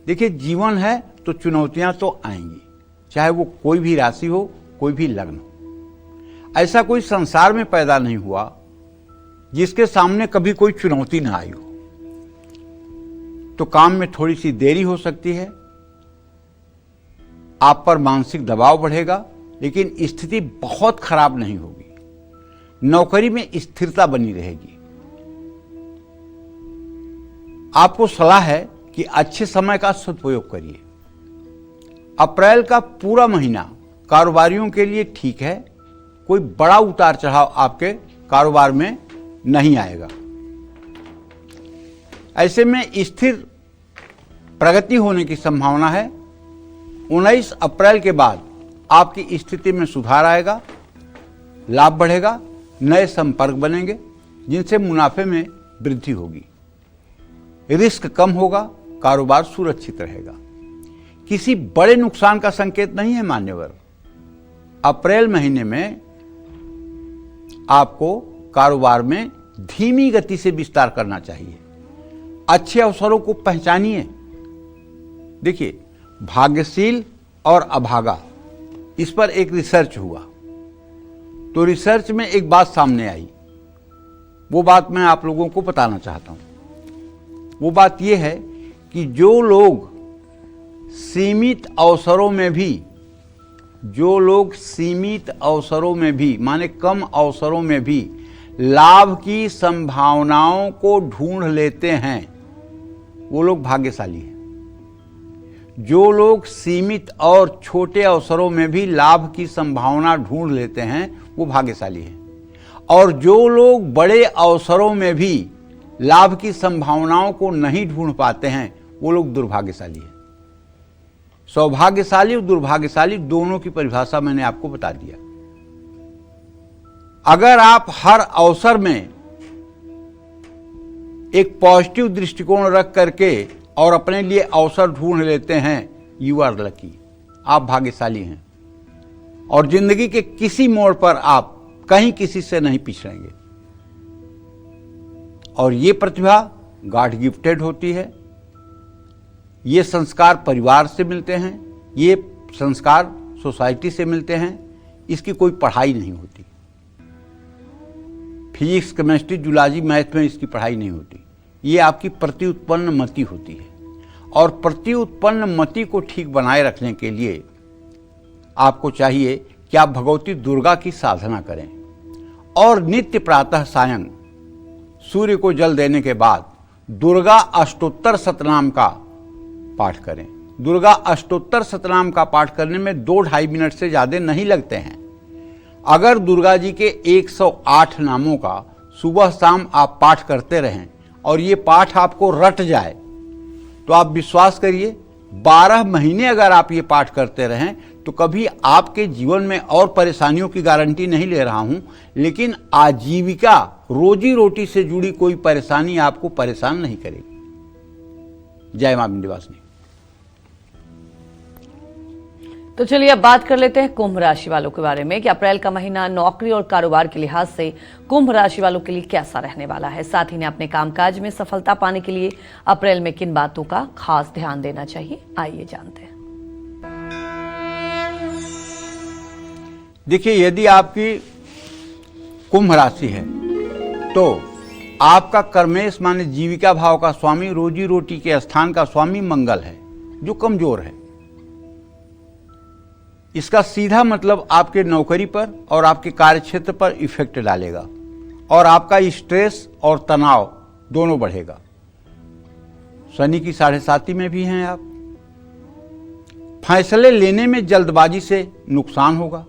देखिए, जीवन है तो चुनौतियां तो आएंगी, चाहे वो कोई भी राशि हो, कोई भी लग्न हो। ऐसा कोई संसार में पैदा नहीं हुआ जिसके सामने कभी कोई चुनौती ना आई हो। तो काम में थोड़ी सी देरी हो सकती है। आप पर मानसिक दबाव बढ़ेगा, लेकिन स्थिति बहुत खराब नहीं होगी। नौकरी में स्थिरता बनी रहेगी। आपको सलाह है कि अच्छे समय का सदुपयोग करिए। अप्रैल का पूरा महीना कारोबारियों के लिए ठीक है। कोई बड़ा उतार चढ़ाव आपके कारोबार में नहीं आएगा। ऐसे में स्थिर प्रगति होने की संभावना है। 19 अप्रैल के बाद आपकी स्थिति में सुधार आएगा लाभ बढ़ेगा, नए संपर्क बनेंगे जिनसे मुनाफे में वृद्धि होगी, रिस्क कम होगा, कारोबार सुरक्षित रहेगा। किसी बड़े नुकसान का संकेत नहीं है मान्यवर। अप्रैल महीने में आपको कारोबार में धीमी गति से विस्तार करना चाहिए। अच्छे अवसरों को पहचानिए। देखिए, भाग्यशील और अभागा, इस पर एक रिसर्च हुआ, तो रिसर्च में एक बात सामने आई, वो बात मैं आप लोगों को बताना चाहता हूं। वो बात यह है कि जो लोग सीमित अवसरों में भी माने कम अवसरों में भी लाभ की संभावनाओं को ढूंढ लेते हैं, वो लोग भाग्यशाली हैं। जो लोग सीमित और छोटे अवसरों में भी लाभ की संभावना ढूंढ लेते हैं, वो भाग्यशाली हैं। और जो लोग बड़े अवसरों में भी लाभ की संभावनाओं को नहीं ढूंढ पाते हैं, वो लोग दुर्भाग्यशाली हैं। सौभाग्यशाली और दुर्भाग्यशाली दोनों की परिभाषा मैंने आपको बता दिया। अगर आप हर अवसर में एक पॉजिटिव दृष्टिकोण रख करके और अपने लिए अवसर ढूंढ लेते हैं, यू आर लकी, आप भाग्यशाली हैं। और जिंदगी के किसी मोड़ पर आप कहीं किसी से नहीं पिछड़ेंगे। और ये प्रतिभा गॉड गिफ्टेड होती है। ये संस्कार परिवार से मिलते हैं, ये संस्कार सोसाइटी से मिलते हैं। इसकी कोई पढ़ाई नहीं होती। फिजिक्स, केमिस्ट्री, जूलॉजी, मैथ में इसकी पढ़ाई नहीं होती। ये आपकी प्रति उत्पन्न मति होती है। और प्रति उत्पन्न मति को ठीक बनाए रखने के लिए आपको चाहिए कि आप भगवती दुर्गा की साधना करें और नित्य प्रातः सायं सूर्य को जल देने के बाद दुर्गा अष्टोत्तर शतनाम का पाठ करें। दुर्गा अष्टोत्तर शतनाम का पाठ करने में 2-2.5 मिनट से ज्यादा नहीं लगते हैं। अगर दुर्गा जी के 108 नामों का सुबह शाम आप पाठ करते रहें और ये पाठ आपको रट जाए, तो आप विश्वास करिए 12 महीने अगर आप ये पाठ करते रहें तो कभी आपके जीवन में और परेशानियों की गारंटी नहीं ले रहा हूं, लेकिन आजीविका, रोजी रोटी से जुड़ी कोई परेशानी आपको परेशान नहीं करेगी। जय मां विंध्यवासिनी। तो चलिए अब बात कर लेते हैं कुंभ राशि वालों के बारे में कि अप्रैल का महीना नौकरी और कारोबार के लिहाज से कुंभ राशि वालों के लिए कैसा रहने वाला है। साथ ही ने अपने कामकाज में सफलता पाने के लिए अप्रैल में किन बातों का खास ध्यान देना चाहिए, आइए जानते हैं। देखिए, यदि आपकी कुंभ राशि है तो आपका कर्मेश माने जीविका भाव का स्वामी, रोजी रोटी के स्थान का स्वामी मंगल है, जो कमजोर है। इसका सीधा मतलब आपके नौकरी पर और आपके कार्यक्षेत्र पर इफेक्ट डालेगा और आपका स्ट्रेस और तनाव दोनों बढ़ेगा। शनि की 7.5 में भी हैं आप। फैसले लेने में जल्दबाजी से नुकसान होगा।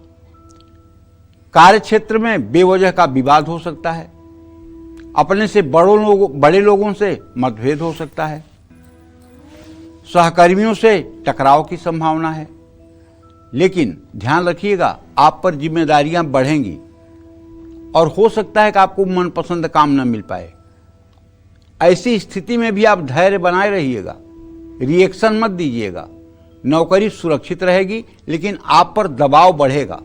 कार्यक्षेत्र में बेवजह का विवाद हो सकता है। अपने से बड़े लोगों से मतभेद हो सकता है। सहकर्मियों से टकराव की संभावना है। लेकिन ध्यान रखिएगा, आप पर जिम्मेदारियां बढ़ेंगी और हो सकता है कि आपको मनपसंद काम न मिल पाए। ऐसी स्थिति में भी आप धैर्य बनाए रहिएगा, रिएक्शन मत दीजिएगा। नौकरी सुरक्षित रहेगी, लेकिन आप पर दबाव बढ़ेगा।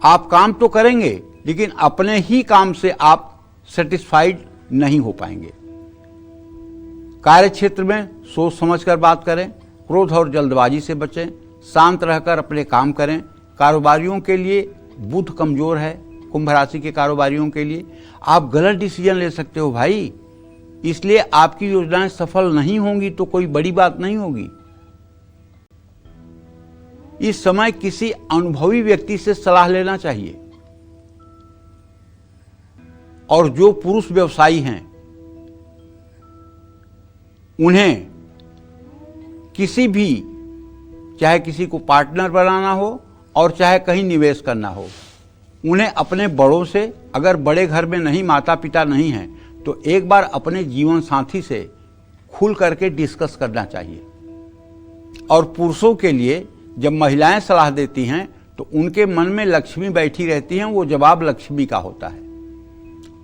आप काम तो करेंगे, लेकिन अपने ही काम से आप सेटिस्फाइड नहीं हो पाएंगे। कार्यक्षेत्र में सोच समझकर बात करें, क्रोध और जल्दबाजी से बचें, शांत रहकर अपने काम करें। कारोबारियों के लिए बुध कमजोर है। कुंभ राशि के कारोबारियों के लिए आप गलत डिसीजन ले सकते हो भाई, इसलिए आपकी योजनाएं सफल नहीं होंगी तो कोई बड़ी बात नहीं होगी। इस समय किसी अनुभवी व्यक्ति से सलाह लेना चाहिए। और जो पुरुष व्यवसायी हैं उन्हें किसी भी, चाहे किसी को पार्टनर बनाना हो और चाहे कहीं निवेश करना हो, उन्हें अपने बड़ों से, अगर बड़े घर में नहीं, माता पिता नहीं हैं, तो एक बार अपने जीवन साथी से खुल करके डिस्कस करना चाहिए। और पुरुषों के लिए जब महिलाएं सलाह देती हैं तो उनके मन में लक्ष्मी बैठी रहती हैं, वो जवाब लक्ष्मी का होता है।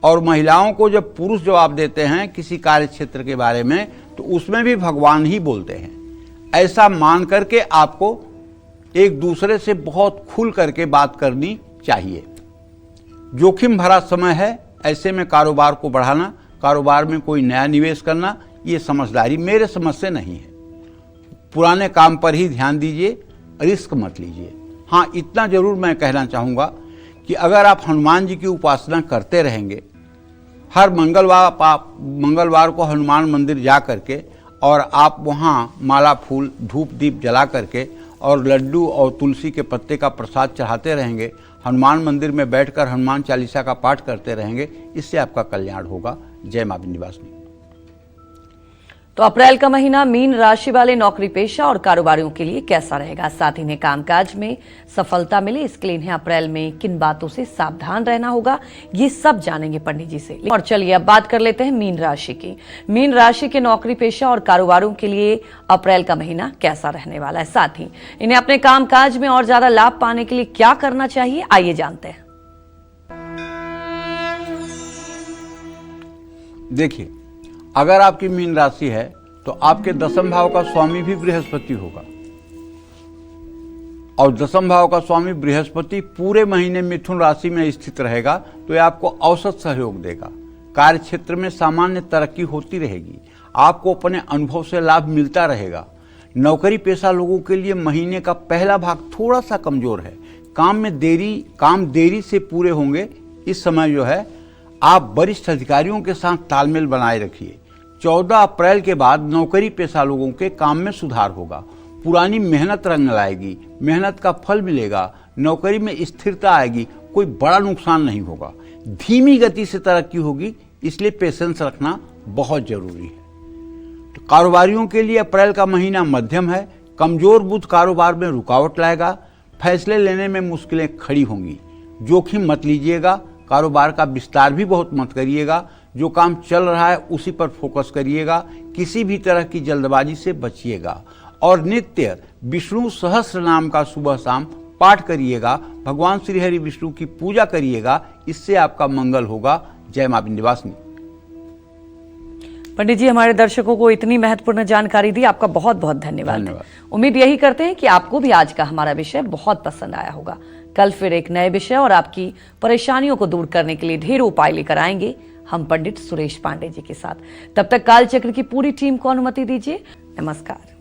और महिलाओं को जब पुरुष जवाब देते हैं किसी कार्य क्षेत्र के बारे में, तो उसमें भी भगवान ही बोलते हैं। ऐसा मान करके आपको एक दूसरे से बहुत खुल करके बात करनी चाहिए। जोखिम भरा समय है, ऐसे में कारोबार को बढ़ाना, कारोबार में कोई नया निवेश करना, ये समझदारी मेरे समझ से नहीं है। पुराने काम पर ही ध्यान दीजिए, रिस्क मत लीजिए। हाँ, इतना जरूर मैं कहना चाहूँगा कि अगर आप हनुमान जी की उपासना करते रहेंगे, हर मंगलवार को हनुमान मंदिर जा करके और आप वहाँ माला फूल धूप दीप जला करके और लड्डू और तुलसी के पत्ते का प्रसाद चढ़ाते रहेंगे, हनुमान मंदिर में बैठकर हनुमान चालीसा का पाठ करते रहेंगे, इससे आपका कल्याण होगा। जय मां विंध्यवासिनी। तो अप्रैल का महीना मीन राशि वाले नौकरी पेशा और कारोबारियों के लिए कैसा रहेगा, साथ ही इन्हें कामकाज में सफलता मिले, इसके लिए इन्हें अप्रैल में किन बातों से सावधान रहना होगा, ये सब जानेंगे पंडित जी से। और चलिए अब बात कर लेते हैं मीन राशि की। मीन राशि के नौकरी पेशा और कारोबारियों के लिए अप्रैल का महीना कैसा रहने वाला है, साथ ही इन्हें अपने कामकाज में और ज्यादा लाभ पाने के लिए क्या करना चाहिए, आइए जानते हैं। देखिए, अगर आपकी मीन राशि है तो आपके दसम भाव का स्वामी भी बृहस्पति होगा, और दसम भाव का स्वामी बृहस्पति पूरे महीने मिथुन राशि में स्थित रहेगा, तो यह आपको औसत सहयोग देगा। कार्य क्षेत्र में सामान्य तरक्की होती रहेगी, आपको अपने अनुभव से लाभ मिलता रहेगा। नौकरी पेशा लोगों के लिए महीने का पहला भाग थोड़ा सा कमजोर है, काम देरी से पूरे होंगे। इस समय जो है आप वरिष्ठ अधिकारियों के साथ तालमेल बनाए रखिए। 14 अप्रैल के बाद नौकरी पेशा लोगों के काम में सुधार होगा, पुरानी मेहनत रंग लाएगी, मेहनत का फल मिलेगा, नौकरी में स्थिरता आएगी, कोई बड़ा नुकसान नहीं होगा। धीमी गति से तरक्की होगी, इसलिए पेशेंस रखना बहुत जरूरी है। तो कारोबारियों के लिए अप्रैल का महीना मध्यम है, कमजोर बुध कारोबार में रुकावट लाएगा, फैसले लेने में मुश्किलें खड़ी होंगी। जोखिम मत लीजिएगा, कारोबार का विस्तार भी बहुत मत करिएगा, जो काम चल रहा है उसी पर फोकस करिएगा, किसी भी तरह की जल्दबाजी से बचिएगा। और नित्य विष्णु सहस्त्र नाम का सुबह शाम पाठ करिएगा, भगवान श्री हरि विष्णु की पूजा करिएगा, इससे आपका मंगल होगा। जय मां विंध्यवासिनी। पंडित जी, हमारे दर्शकों को इतनी महत्वपूर्ण जानकारी दी, आपका बहुत बहुत धन्यवाद। उम्मीद यही करते हैं कि आपको भी आज का हमारा विषय बहुत पसंद आया होगा। कल फिर एक नए विषय और आपकी परेशानियों को दूर करने के लिए ढेरों उपाय लेकर आएंगे हम पंडित सुरेश पांडे जी के साथ। तब तक कालचक्र की पूरी टीम को अनुमति दीजिए। नमस्कार।